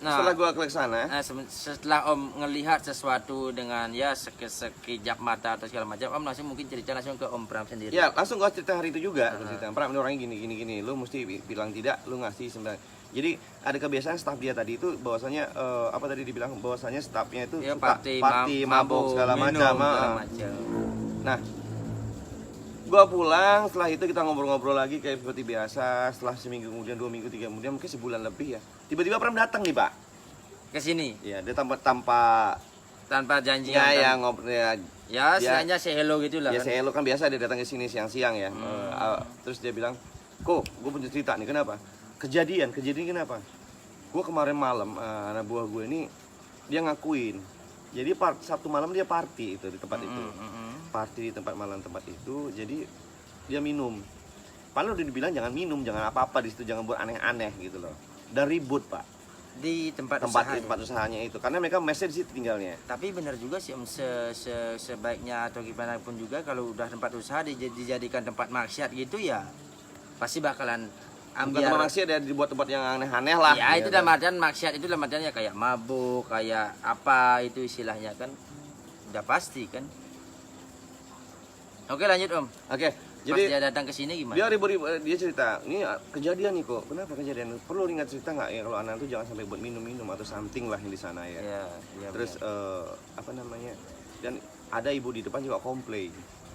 Nah, setelah gua klik sana, setelah Om ngelihat sesuatu dengan ya sekejap mata atau segala macam, Om langsung mungkin cerita langsung ke Om Pram sendiri. ya langsung gua cerita hari itu juga. Gua cerita, Pram ini orangnya gini. Lu mesti bilang tidak, lu ngasih 9. Jadi ada kebiasaan staf dia tadi itu bahwasanya apa tadi dibilang bahwasanya stafnya itu Ya, suka party, mabuk segala minum, macam. segala macam. Nah, gua pulang, setelah itu kita ngobrol-ngobrol lagi kayak seperti biasa. Setelah seminggu kemudian, 2 minggu, 3 kemudian, mungkin sebulan lebih ya. Tiba-tiba Pram datang nih, Pak. Ke sini Iya, dia tanpa tanpa janji ya ngobrol ya. Ya, dia- sengaja say hello gitu lah Ya kan. saya kan biasa dia datang ke sini siang-siang ya. Terus dia bilang, "Kok, gue punya cerita nih, kenapa? Kejadian kenapa? Gue kemarin malam anak buah gue ini dia ngakuin. Jadi Sabtu malam dia party itu di tempat itu. Party di tempat itu. Jadi dia minum. Padahal udah dibilang jangan minum, jangan apa-apa di situ, jangan buat aneh-aneh gitu loh. Dan ribut, Pak. Di tempat Tempat usahanya itu. Karena mereka mesnya di situ tinggalnya. Tapi benar juga sih Om, sebaiknya atau gimana pun juga kalau udah tempat usaha dijadikan tempat maksiat gitu ya pasti bakalan Bukan tempat maksiat ya, dibuat tempat yang aneh-aneh lah. ya itu dalam artian maksiat itu dalam artian ya kayak mabuk, kayak apa itu istilahnya kan udah pasti kan. Oke, lanjut Om. Oke, Pas jadi dia datang ke sini gimana? dia dia cerita, ini kejadian nih kok. Kenapa kejadian? Perlu ingat cerita nggak ya kalau anak tuh jangan sampai buat minum-minum atau something lah yang di sana ya. Ya, Terus apa namanya? Dan ada ibu di depan juga komplain.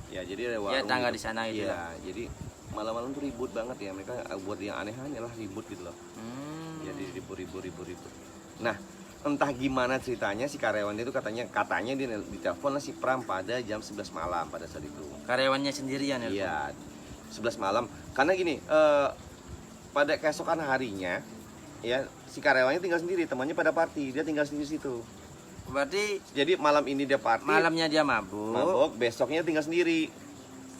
Ya, jadi ada ya tangga di sana gitu Iya, lah. jadi malam-malam tuh ribut banget ya. Mereka buat yang aneh-aneh lah, ribut gitu loh. Jadi ribut. Nah, entah gimana ceritanya si karyawan itu katanya dia ditelepon lah si Pram pada jam 11 malam pada saat itu. Karyawannya sendirian ya? Iya, 11 malam. Karena gini, pada keesokan harinya, ya si karyawannya tinggal sendiri, temannya pada party, dia tinggal sendiri di situ. Berarti Jadi malam ini dia party, malamnya dia mabuk. besoknya tinggal sendiri.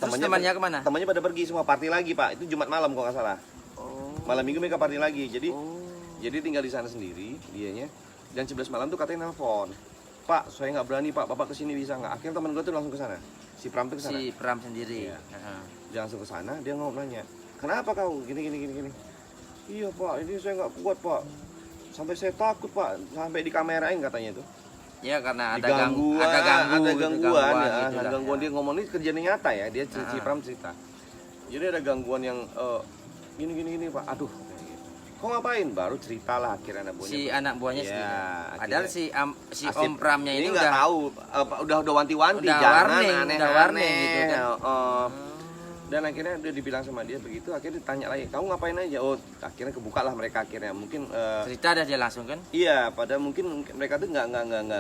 Terus temannya kemana? Temannya pada pergi semua party lagi, Pak. Itu Jumat malam kalau nggak salah. Oh. Malam minggu mereka party lagi. Jadi Oh. jadi tinggal di sana sendiri dianya. Dan 11 malam tuh katanya nelfon. Pak, saya nggak berani, Pak. Bapak kesini bisa nggak? Akhirnya teman gue tuh langsung ke sana. Si Pram tuh ke sana. Si Pram sendiri. Iya. Heeh. Dia langsung ke sana, dia nanya, kenapa kau gini. Iya Pak, ini saya nggak kuat Pak, sampai saya takut Pak, sampai dikamerain katanya itu. Ya karena ada Gangguan, ada gangguan, gitu ya, lah. ada gangguan. Dia ngomong ini kejadian nyata ya, dia si Pram cerita. Jadi ada gangguan yang gini Pak, aduh. Kayak gitu. Kau ngapain? Baru ceritalah akhirnya anak buahnya. Si anak buahnya Ya, sendiri. akhirnya. Padahal si Om Pramnya ini nggak udah tahu, udah wanti-wanti, udah jangan warning, aneh-aneh udah warning gitu kan. Dan akhirnya dia dibilang sama dia begitu, akhirnya ditanya lagi, kamu ngapain aja? Oh, akhirnya kebuka lah mereka akhirnya. Mungkin cerita dah dia langsung kan. iya, pada mungkin mereka tuh nggak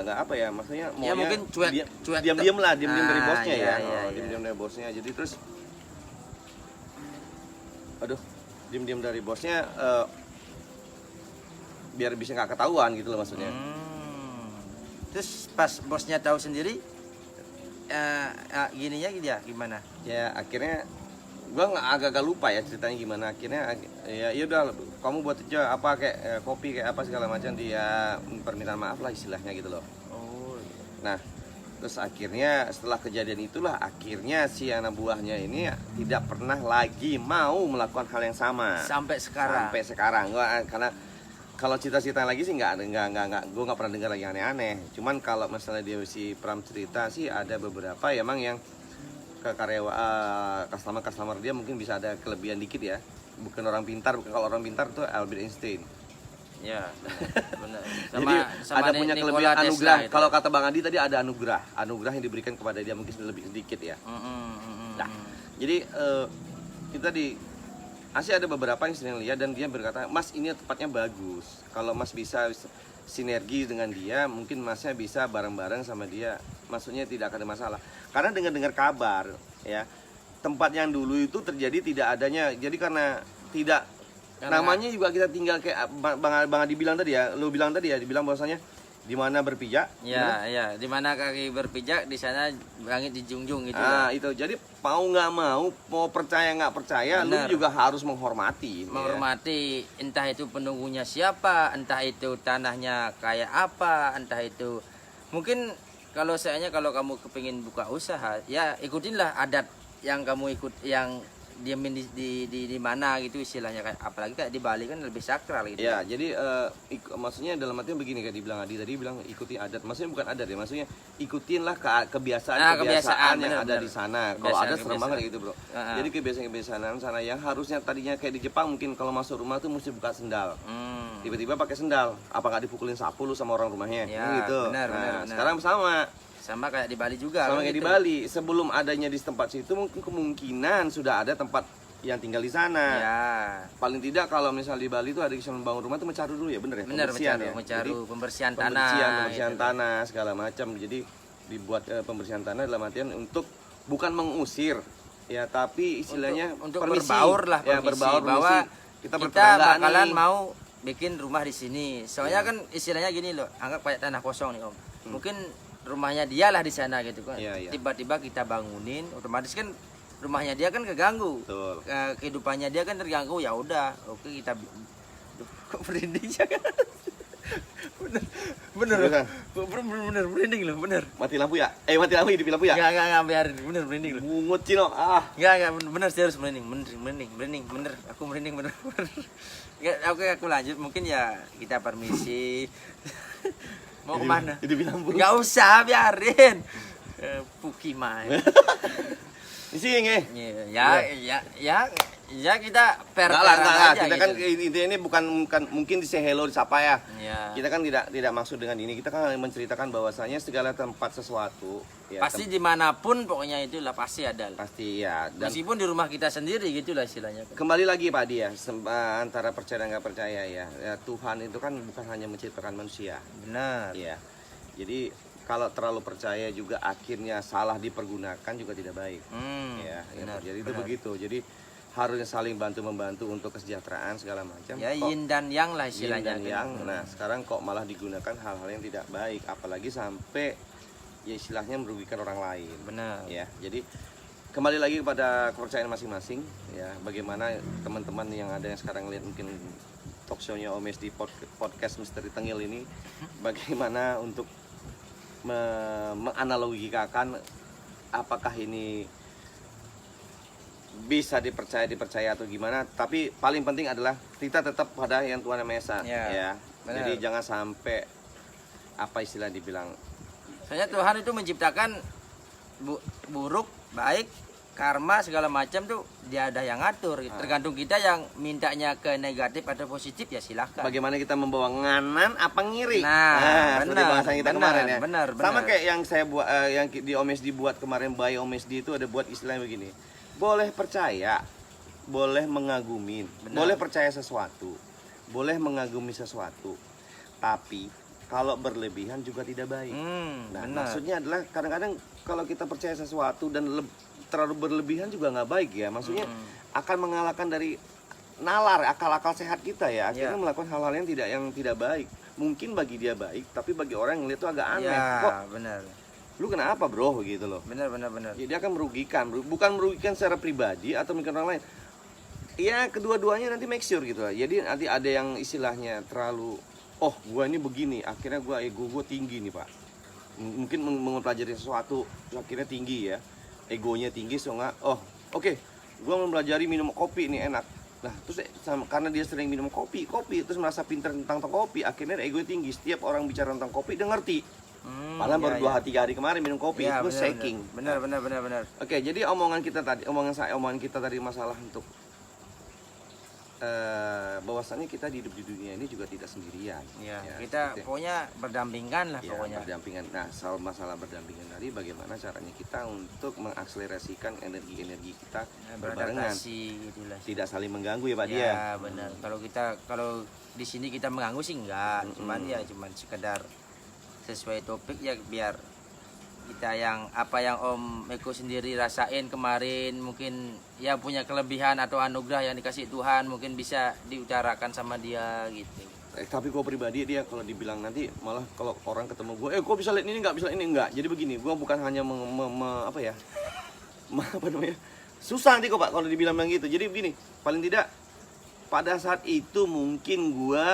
apa ya, maksudnya Ya, mungkin cuek diam-diam lah, diam-diam dari Ah, bosnya iya, ya. iya, iya. Diam-diam dari bosnya. Jadi terus aduh, diam-diam dari bosnya biar bisa nggak ketahuan gitu loh maksudnya. Terus pas bosnya tahu sendiri gininya gitu ya gimana? Ya akhirnya gua agak lupa ya ceritanya gimana. Akhirnya ya udah kamu buat aja apa kayak kopi kayak apa segala macam, dia permintaan maaf lah istilahnya gitu loh. Oh. Nah terus akhirnya setelah kejadian itulah akhirnya si anak buahnya ini tidak pernah lagi mau melakukan hal yang sama Sampai sekarang. sampai sekarang. Karena kalau cita-cita lagi sih gue nggak pernah dengar lagi aneh-aneh. Cuman kalau masalah dia si Pram cerita sih ada beberapa ya emang yang ke karyawan customer dia mungkin bisa ada kelebihan dikit ya. Bukan orang pintar, kalau orang pintar tuh Albert Einstein. Ya, benar. Jadi ada punya Nikola kelebihan Tesla anugerah. itu. Kalau kata Bang Adi tadi ada anugerah yang diberikan kepada dia mungkin lebih sedikit ya. Nah, jadi kita di Asia ada beberapa yang sering lihat dan dia berkata, Mas ini tempatnya bagus. Kalau Mas bisa sinergi dengan dia, mungkin Masnya bisa bareng-bareng sama dia. Maksudnya tidak ada masalah. Karena dengar-dengar kabar, ya tempat yang dulu itu terjadi tidak adanya. Jadi karena namanya juga kita tinggal kayak Bang Adi bilang tadi ya, lu bilang tadi ya, dibilang bahwasanya di mana berpijak. Ya, di mana kaki berpijak di sana langit dijunjung gitu. Nah, itu. Jadi mau percaya nggak percaya, Benar. lu juga harus menghormati. Menghormati entah itu penunggunya siapa, entah itu tanahnya kayak apa, entah itu mungkin kalau sayanya kalau kamu kepingin buka usaha, ya ikutinlah adat yang kamu ikut, yang diamin di mana gitu istilahnya, kayak apalagi kayak di Bali kan lebih sakral gitu. Ya, jadi maksudnya dalam artinya begini, kayak dibilang Adi tadi, bilang ikuti adat. Maksudnya bukan adat ya, maksudnya ikutinlah kebiasaan yang ada di sana. Kalau ada serem banget gitu, Bro. Jadi kebiasaan sana yang harusnya tadinya kayak di Jepang, mungkin kalau masuk rumah tuh mesti buka sendal. Tiba-tiba pakai sendal, apa nggak dipukulin sapu lu sama orang rumahnya? Ya, gitu. benar. Sekarang sama Kayak di Bali juga. sama kan kayak gitu. di Bali. Sebelum adanya di tempat situ, mungkin kemungkinan sudah ada tempat yang tinggal di sana. Ya. Paling tidak kalau misal di Bali itu ada yang membangun rumah tuh mencaru dulu ya, bener ya? Benar, Pembersihan ya. mencaru, Jadi, pembersihan tanah. pembersihan gitu. tanah segala macam. Jadi dibuat pembersihan tanah dalam artian untuk bukan mengusir ya, tapi istilahnya untuk permisi. berbaur lah, Ya, berbaur bahwa kita bakalan nih. mau bikin rumah di sini. Soalnya kan istilahnya gini loh, anggap kayak tanah kosong nih Om. Mungkin rumahnya dia lah di sana gitu kan. Iya. Tiba-tiba kita bangunin, otomatis kan rumahnya dia kan keganggu. Betul. Kehidupannya dia kan terganggu, ya udah. Oke, kita kok merinding ya kan? bener merinding loh, bener. Mati lampu ya? Mati lampu, hidupin lampu ya? Enggak, biarin, bener merinding loh. Mungut Cino. Enggak, bener serius merinding, bener. Aku merinding bener. Nggak, aku lanjut, mungkin ya kita permisi. Mau kemana? Hidupin lampu. Enggak usah, biarin. Puki main. Di sini. Ya kita Enggak aja kita gitu. kan intinya ini bukan mungkin di say hello, disapa ya. Ya. Kita kan tidak maksud dengan ini. Kita kan menceritakan bahwasanya segala tempat sesuatu ya, Pasti dimanapun pokoknya itulah pasti ada. pasti ya. Dan Meskipun di rumah kita sendiri gitulah istilahnya. kembali lagi Pak Adi ya, antara percaya dan nggak percaya ya. Tuhan itu kan bukan hanya menciptakan manusia. Benar. Ya. Jadi kalau terlalu percaya juga akhirnya salah dipergunakan juga tidak baik. Ya, benar, jadi itu benar. begitu. Jadi harusnya saling bantu membantu untuk kesejahteraan segala macam. Ya Kok yin dan yang lah yin istilahnya. dan yang. Nah, sekarang kok malah digunakan hal-hal yang tidak baik, apalagi sampai ya istilahnya merugikan orang lain. Benar. Ya, jadi kembali lagi kepada kepercayaan masing-masing ya. Bagaimana teman-teman yang ada yang sekarang lihat mungkin talk show-nya Omes di podcast Misteri Tengil ini, bagaimana untuk menganalogikan apakah ini bisa dipercaya atau gimana, tapi paling penting adalah kita tetap pada yang Tuhan Yang Maha Esa ya. benar. Jadi jangan sampai apa istilah dibilang, Soalnya Tuhan itu menciptakan buruk, baik, karma segala macam tuh dia ada yang ngatur. Tergantung kita yang mintanya ke negatif atau positif ya silahkan. bagaimana kita membawa nganan apa ngiri. Nah, seperti benar, bahasa kita benar, kemarin ya. benar. Sama kayak yang saya buat, yang di Omes dibuat kemarin, by Omes itu ada buat istilahnya begini. Boleh percaya, boleh mengagumin, boleh percaya sesuatu, boleh mengagumi sesuatu, tapi kalau berlebihan juga tidak baik. Nah, benar. maksudnya adalah kadang-kadang kalau kita percaya sesuatu dan terlalu berlebihan juga nggak baik ya. Maksudnya akan mengalahkan dari nalar akal-akal sehat kita ya. Akhirnya melakukan hal-hal yang tidak baik. Mungkin bagi dia baik, tapi bagi orang yang lihat itu agak aneh. Ya, Kok benar. lu kenapa bro gitu loh? Benar. Jadi akan merugikan, bukan merugikan secara pribadi atau merugikan orang lain. Ya kedua-duanya nanti make sure gitu lah. Jadi nanti ada yang istilahnya terlalu, oh gua ini begini, akhirnya ego gua tinggi nih Pak. Mungkin mempelajari sesuatu akhirnya tinggi ya, egonya tinggi, so nggak, oke, gua mempelajari minum kopi ini enak. Nah terus karena dia sering minum kopi terus merasa pintar tentang kopi, akhirnya egonya tinggi. Setiap orang bicara tentang kopi dia ngerti. Padahal baru 2-3 hari kemarin minum kopi, itu shaking. Benar. Oke, jadi omongan kita tadi masalah untuk bahwasannya kita hidup di dunia ini juga tidak sendirian. Ya, Ya, kita gitu ya. pokoknya berdampingan lah Ya, pokoknya. berdampingan. Nah, soal masalah berdampingan tadi, bagaimana caranya kita untuk mengakselerasikan energi-energi kita berbarengan, Beradaptasi gitulah. tidak saling mengganggu ya Pak Dia. Ya, benar. Kalau di sini kita mengganggu sih enggak, cuman sekedar sesuai topik ya, biar kita yang apa yang Om Eko sendiri rasain kemarin mungkin ya punya kelebihan atau anugerah yang dikasih Tuhan mungkin bisa diutarakan sama dia gitu. Tapi gue pribadi dia kalau dibilang nanti malah kalau orang ketemu gue, kok bisa lihat ini nggak, bisa ini enggak. Jadi begini, gue bukan hanya susah nanti kok Pak kalau dibilang gitu. Jadi begini, paling tidak pada saat itu mungkin gue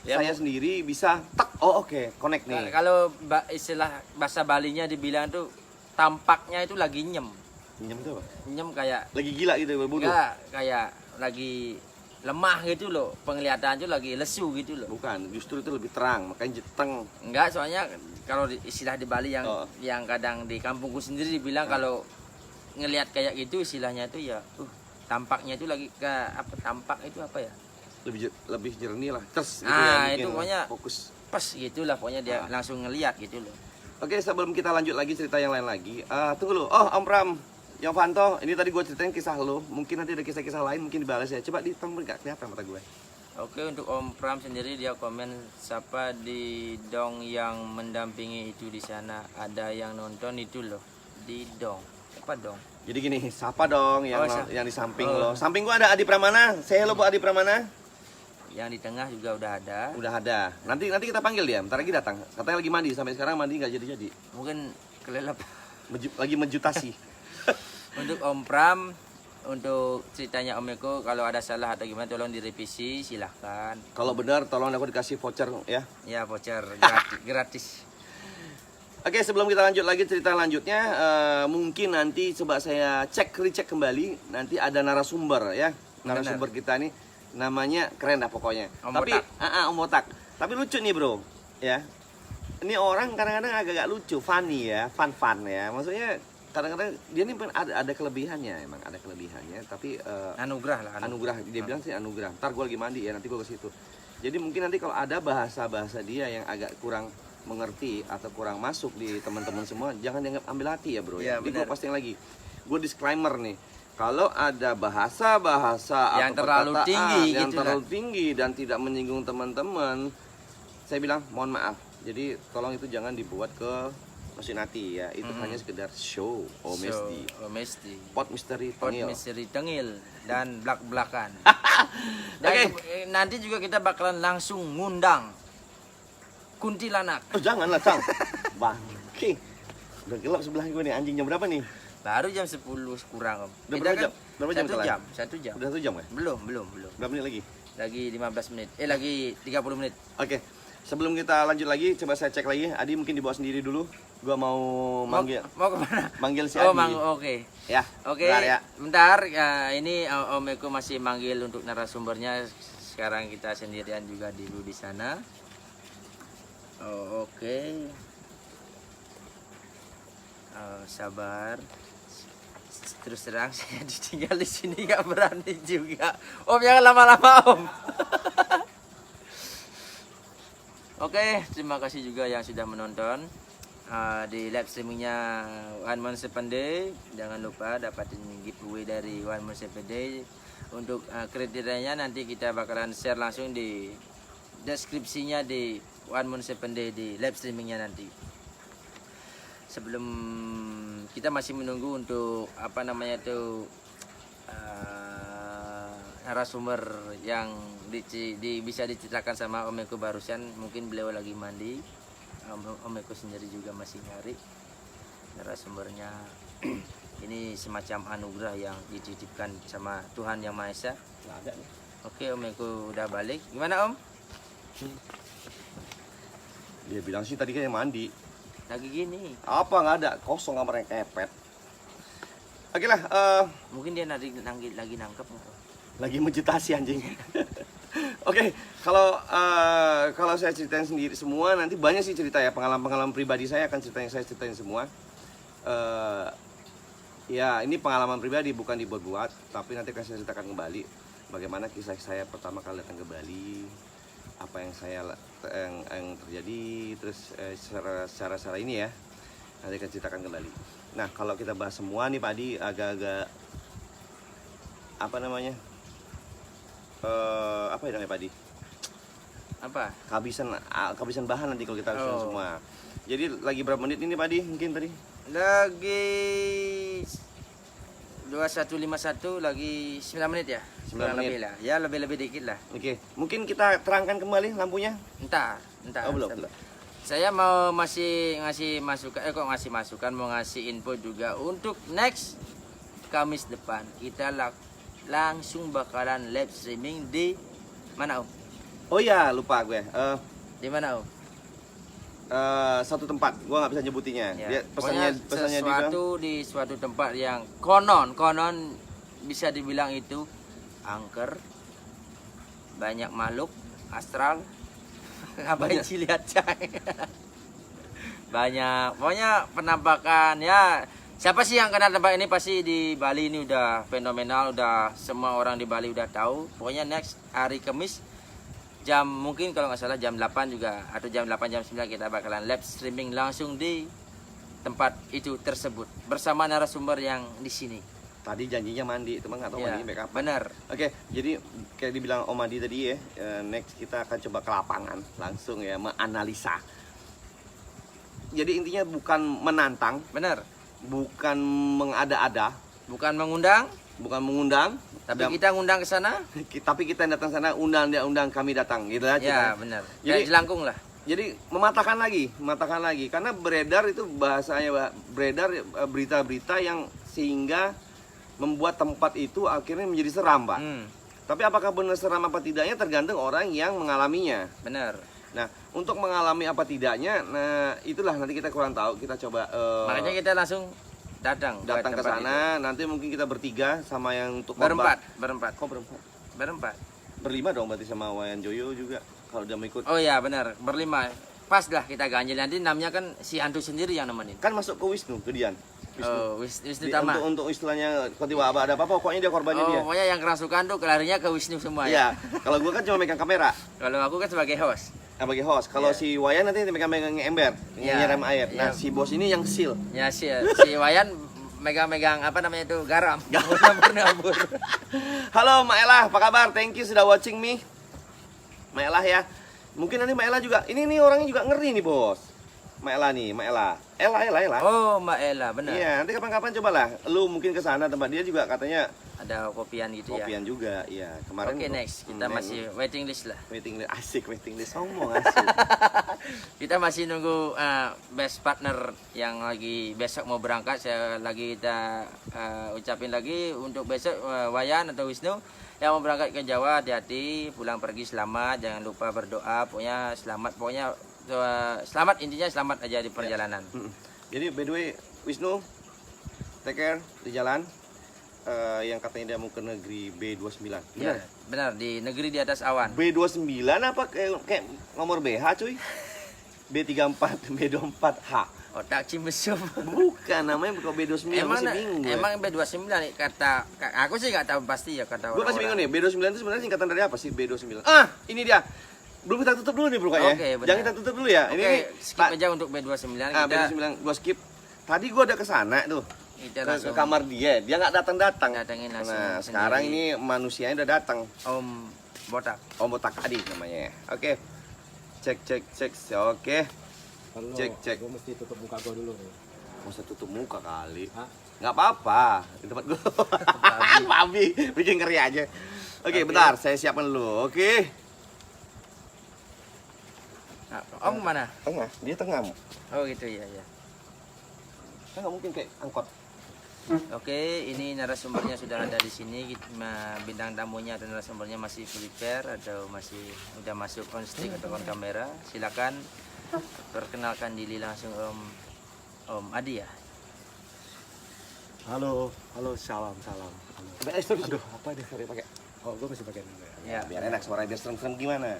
saya sendiri bisa tak Oh oke, connect nih. Kalau istilah bahasa Balinya dibilang tuh tampaknya itu lagi nyem. Nyem itu apa? Nyem kayak Lagi gila gitu, berbunuh. enggak, kayak lagi lemah gitu loh. Penglihatan itu lagi lesu gitu loh. Bukan, justru itu lebih terang, makanya jeteng. Enggak, soalnya kalau istilah di Bali yang Oh. yang kadang di kampungku sendiri dibilang kalau ngelihat kayak gitu istilahnya itu ya tampaknya itu lagi ke apa, tampak itu apa ya? Lebih jernih lah, terus gitu Ah, ya, itu bikin pokoknya fokus. pas gitulah pokoknya dia Ah. langsung ngelihat gitu loh. Oke, sebelum kita lanjut lagi cerita yang lain lagi, tunggu lu. Oh, Om Pram, Yovanto, ini tadi gue ceritain kisah lu. Mungkin nanti ada kisah-kisah lain, mungkin dibalas ya. Coba ditambah nggak kelihatan mata gue. Oke, untuk Om Pram sendiri dia komen siapa di dong yang mendampingi itu di sana, ada yang nonton itu loh di dong. Apa dong? Jadi gini, siapa dong yang Oh, yang di samping oh. lo? Samping gua ada Adi Pramana. Saya hello Bu Adi Pramana. Yang di tengah juga udah ada. Udah ada. Nanti kita panggil dia. Bentar lagi datang. Katanya lagi mandi. Sampai sekarang mandi nggak jadi. Mungkin kelelep. Lagi menjutasi. Untuk Om Pram, untuk ceritanya Om Eko kalau ada salah atau gimana tolong direvisi silahkan. Kalau benar, tolong aku dikasih voucher ya. Ya voucher gratis. Oke, sebelum kita lanjut lagi cerita lanjutnya, mungkin nanti coba saya recheck kembali. Nanti ada narasumber ya. Narasumber kita nih namanya keren dah pokoknya. Om Tapi Botak. Om Botak. Tapi lucu nih bro, ya. Ini orang kadang-kadang agak lucu, funny ya, fun ya. Maksudnya kadang-kadang dia nih ada kelebihannya, emang ada kelebihannya. Tapi Anugerah lah. anugerah, dia bilang sih anugerah. Ntar gue lagi mandi ya, nanti gue ke situ. Jadi mungkin nanti kalau ada bahasa dia yang agak kurang mengerti atau kurang masuk di teman-teman semua, jangan dianggap ambil hati ya bro. Ya, Jadi gue benar. posting lagi, gue disclaimer nih, kalau ada bahasa Yang atau terlalu perkataan tinggi yang gitu terlalu tinggi dan tidak menyinggung teman-teman, saya bilang mohon maaf. Jadi tolong itu jangan dibuat ke mesin hati ya. Itu hanya sekedar show Omesti. Omesti. Pot misteri Pot tengil. misteri tengil dan belak-belakan. Oke. Nanti juga kita bakalan langsung ngundang kuntilanak. Oh janganlah Cang. Bangke. Udah gelap sebelah gue nih, anjing jam berapa nih? Baru jam 10 kurang Om. Udah Kita berapa kan jam? Berapa jam satu telat? jam, 1 jam. Udah 1 jam ya? Belum. Berapa menit lagi? Lagi 15 menit. Lagi 30 menit. Oke. Sebelum kita lanjut lagi, coba saya cek lagi. Adi mungkin dibawa sendiri dulu. Gua mau manggil Mau kemana? manggil si Oh, Adi. oke. Ya. Oke, bentar ya. bentar. Ini Om Eko masih manggil untuk narasumbernya. Sekarang kita sendirian juga dulu di sana. Oh, oke. Sabar. Terus terang saya ditinggal di sini nggak berani juga. Om jangan lama-lama Om. Oke, terima kasih juga yang sudah menonton di live streamingnya One Month Seven Day. Jangan lupa dapatin giveaway dari One Month Seven Day. Untuk kriterianya nanti kita bakalan share langsung di deskripsinya di One Month Seven Day di live streamingnya nanti. Sebelum kita masih menunggu untuk apa namanya itu narasumber yang bisa diceritakan sama Om Eko barusan, mungkin beliau lagi mandi. Om Eko sendiri juga masih nyari narasumbernya. Ini semacam anugerah yang dititipkan sama Tuhan Yang Maha Esa. Nggak ada nih. Oke, Om Eko udah balik. Gimana Om? Dia bilang sih tadi kayak mandi. Lagi gini. Apa nggak ada? Kosong kamarnya kepet. Oke lah, Mungkin dia lagi nangkep nggak? lagi meditasi anjing. Oke, kalau saya ceritain sendiri semua, nanti banyak sih cerita ya, pengalaman pribadi saya akan saya ceritain semua. Ya ini pengalaman pribadi, bukan dibuat-buat, tapi nanti akan saya ceritakan kembali bagaimana kisah saya pertama kali datang ke Bali, apa yang yang terjadi, terus secara ini ya, nanti akan ceritakan kembali. Nah kalau kita bahas semua nih Pak Adi, agak-agak apa namanya? Apa ya namanya Pak Adi? Apa? Kehabisan bahan nanti kalau kita harus Oh. semua. Jadi lagi berapa menit ini Pak Adi mungkin tadi? Lagi 2151, lagi 9 menit ya? 9 Kurang menit. lebih lah. Ya lebih dikit lah. Oke, mungkin kita terangkan kembali lampunya. Entar. Oh, belum. sabar. Saya mau masih ngasih masukan, ngasih masukan, mau ngasih info juga untuk next Kamis depan kita langsung bakalan live streaming di mana Om? Oh ya lupa gue. Di mana Om? satu tempat, gua nggak bisa nyebutinnya. Ya. Dia Pokoknya pesannya dia sesuatu di suatu tempat yang konon bisa dibilang itu angker, banyak makhluk astral, ngapain sih lihat cai. Banyak, pokoknya penampakan ya. Siapa sih yang kenal tempat ini pasti di Bali ini udah fenomenal, udah semua orang di Bali udah tahu. Pokoknya next hari Kamis jam mungkin kalau nggak salah jam 8 juga atau jam 8 jam 9 kita bakalan live streaming langsung di tempat itu tersebut bersama narasumber yang di sini. tadi janjinya mandi, teman nggak tahu Ya, mandi backup. benar. Oke, jadi kayak dibilang Om Adi tadi ya, next kita akan coba ke lapangan langsung ya, menganalisa. Jadi intinya bukan menantang, Benar. bukan mengada-ada, Bukan mengundang, bukan mengundang, tapi dan- kita ngundang ke sana. tapi kita datang sana, undang dia undang kami datang, gitu aja. Ya, benar. Jadi- Kayak jelangkung lah. Jadi mematahkan lagi, karena beredar itu bahasanya beredar berita-berita yang sehingga membuat tempat itu akhirnya menjadi seram, Pak. Tapi apakah benar seram apa tidaknya tergantung orang yang mengalaminya. Benar. Nah, untuk mengalami apa tidaknya, nah itulah nanti kita kurang tahu. Kita coba Makanya kita langsung datang datang ke tempat sana. Nanti mungkin kita bertiga sama yang untuk itu. korban. Berempat. Kok berempat? Berempat. Berlima dong berarti sama Wayan Joyo juga kalau udah mau ikut. Oh ya, benar. Berlima. Pas lah kita ganjil nanti namanya kan si Antu sendiri yang nemenin. Kan masuk ke Wisnu, ke Dian. Oh, Wisnu Tama. Untuk istilahnya kalau tiba-tiba ada apa-apa, pokoknya dia korbannya Oh, dia. pokoknya yang kerasukan tuh kelarinya ke Wisnu semua ya. Iya, kalau gua kan cuma megang kamera Kalau aku kan sebagai host. sebagai host. Kalau Iya. si Wayan nanti megang ember, Iya. nyiram air. Nah, Iya. si bos ini yang seal. Ya si Wayan megang-megang apa namanya itu garam. Nabur. Halo Mak Ella, apa kabar? Thank you sudah watching me. Mak Ella ya. Mungkin nanti Mak Ella juga. Ini nih orangnya juga ngeri nih, Bos. Mak Ella nih, Mak Ella. Ella. Oh, Mbak Ella, benar. Iya, nanti kapan-kapan cobalah. Lu mungkin ke sana tempat dia juga katanya Ada kopian gitu ya. kopian juga. Iya, kemarin. Oke, next. Kita masih waiting list lah. waiting list. Asik waiting list. Ngomong asik. Kita masih nunggu best partner yang lagi besok mau berangkat. Saya lagi kita ucapin lagi untuk besok Wayan atau Wisnu yang mau berangkat ke Jawa, hati-hati, pulang pergi selamat, jangan lupa berdoa, pokoknya selamat, pokoknya selamat, intinya selamat aja di perjalanan. Jadi by the way, Wisnu, take care di jalan. Yang katanya dia mau ke negeri B29. Ya, Benar? benar, di negeri di atas awan. B29 apa kayak nomor BH cuy? B34, B24H. Otak Cimesum. Bukan, namanya bukan B29. Emang masih bingung gue. emang B29 nih, kata aku sih nggak tahu pasti ya kata Gue masih bingung orang-orang. nih, B29 itu sebenarnya singkatan dari apa sih B29? Ah, ini dia. Belum kita tutup dulu nih bro kayaknya. Oke, benar. Jangan kita tutup dulu ya. Oke, Ini skip aja untuk B29 kita. B29 gua skip. Tadi gua udah ke sana tuh. Kita Ke langsung kamar dia datengin nggak datang. langsung Nah, sendiri. sekarang ini manusianya udah datang. Om Botak. Om Botak Adi namanya. Oke. Cek. Oke. Perlu, Cek. gue mesti tutup muka gue dulu nih. Masa tutup muka kali. Hah? Nggak apa-apa. Di tempat gua. Babi. Bikin ngeri aja. Oke, bentar. Saya siapkan dulu. Oke. Nah, Om mana? Tengah. Dia tengah. Oh gitu ya ya. Kan nggak mungkin kayak angkot. Oke, ini narasumbernya sudah ada di sini. Bintang tamunya atau narasumbernya masih prepare atau masih udah masuk on stick atau on kamera. Silakan perkenalkan diri langsung Om Adi ya. Halo, salam. Halo. Aduh, apa dia sorry pakai? Oh, gue masih pakai ini. Ya. Biar enak suaranya, biar serem-serem gimana.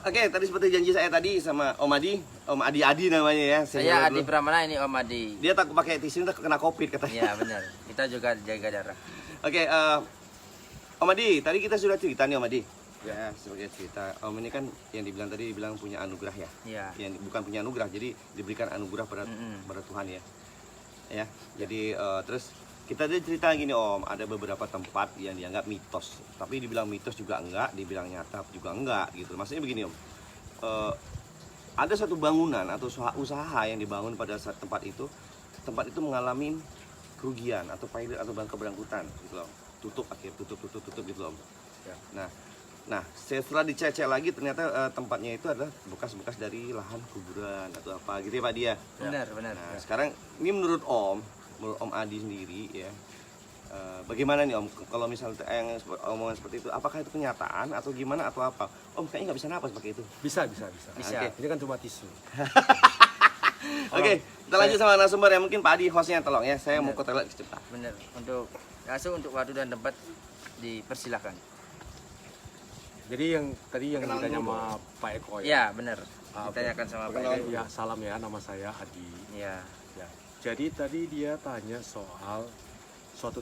Oke, tadi seperti janji saya tadi sama Om Adi namanya ya. Saya Adi dulu. Pramana, ini Om Adi. Dia takut pakai tisu tak kena covid katanya. Ya benar. Kita juga jaga darah. Oke, Om Adi, tadi kita sudah cerita nih Om Adi. Ya, sebagai cerita. Om ini kan yang dibilang punya anugerah ya. Ya. Yang bukan punya anugerah, jadi diberikan anugerah pada Tuhan ya. Ya, jadi terus kita ada cerita gini Om, ada beberapa tempat yang dianggap mitos, tapi dibilang mitos juga enggak, dibilang nyata juga enggak gitu. Maksudnya begini Om, ada satu bangunan atau usaha yang dibangun pada saat tempat itu mengalami kerugian atau pilot atau keberangkutan gitu loh. Tutup gitu Om. Ya. Nah setelah dicek lagi ternyata tempatnya itu adalah bekas-bekas dari lahan kuburan atau apa gitu ya Pak dia. Benar. Nah, sekarang ini menurut Om Adi sendiri ya, bagaimana nih Om, kalau misalnya yang omongan seperti itu, apakah itu kenyataan atau gimana atau apa? Om kayaknya nggak bisa napas pakai itu. Bisa. Bisa. Oke. Ini kan cuma tisu. Oke, kita lanjut sama narasumber yang mungkin Pak Adi hostnya tolong ya. Saya mau Bener. ke toilet cepat. Bener. Untuk langsung untuk waktu dan tempat dipersilahkan. Jadi yang tadi yang Kenalan ditanya dulu sama Pak Eko ya. Ya, bener. Ah, oke. Ditanyakan sama Pak Perkenalan Eko. Ya, salam ya, nama saya Adi. Ya. Ya. Jadi tadi dia tanya soal suatu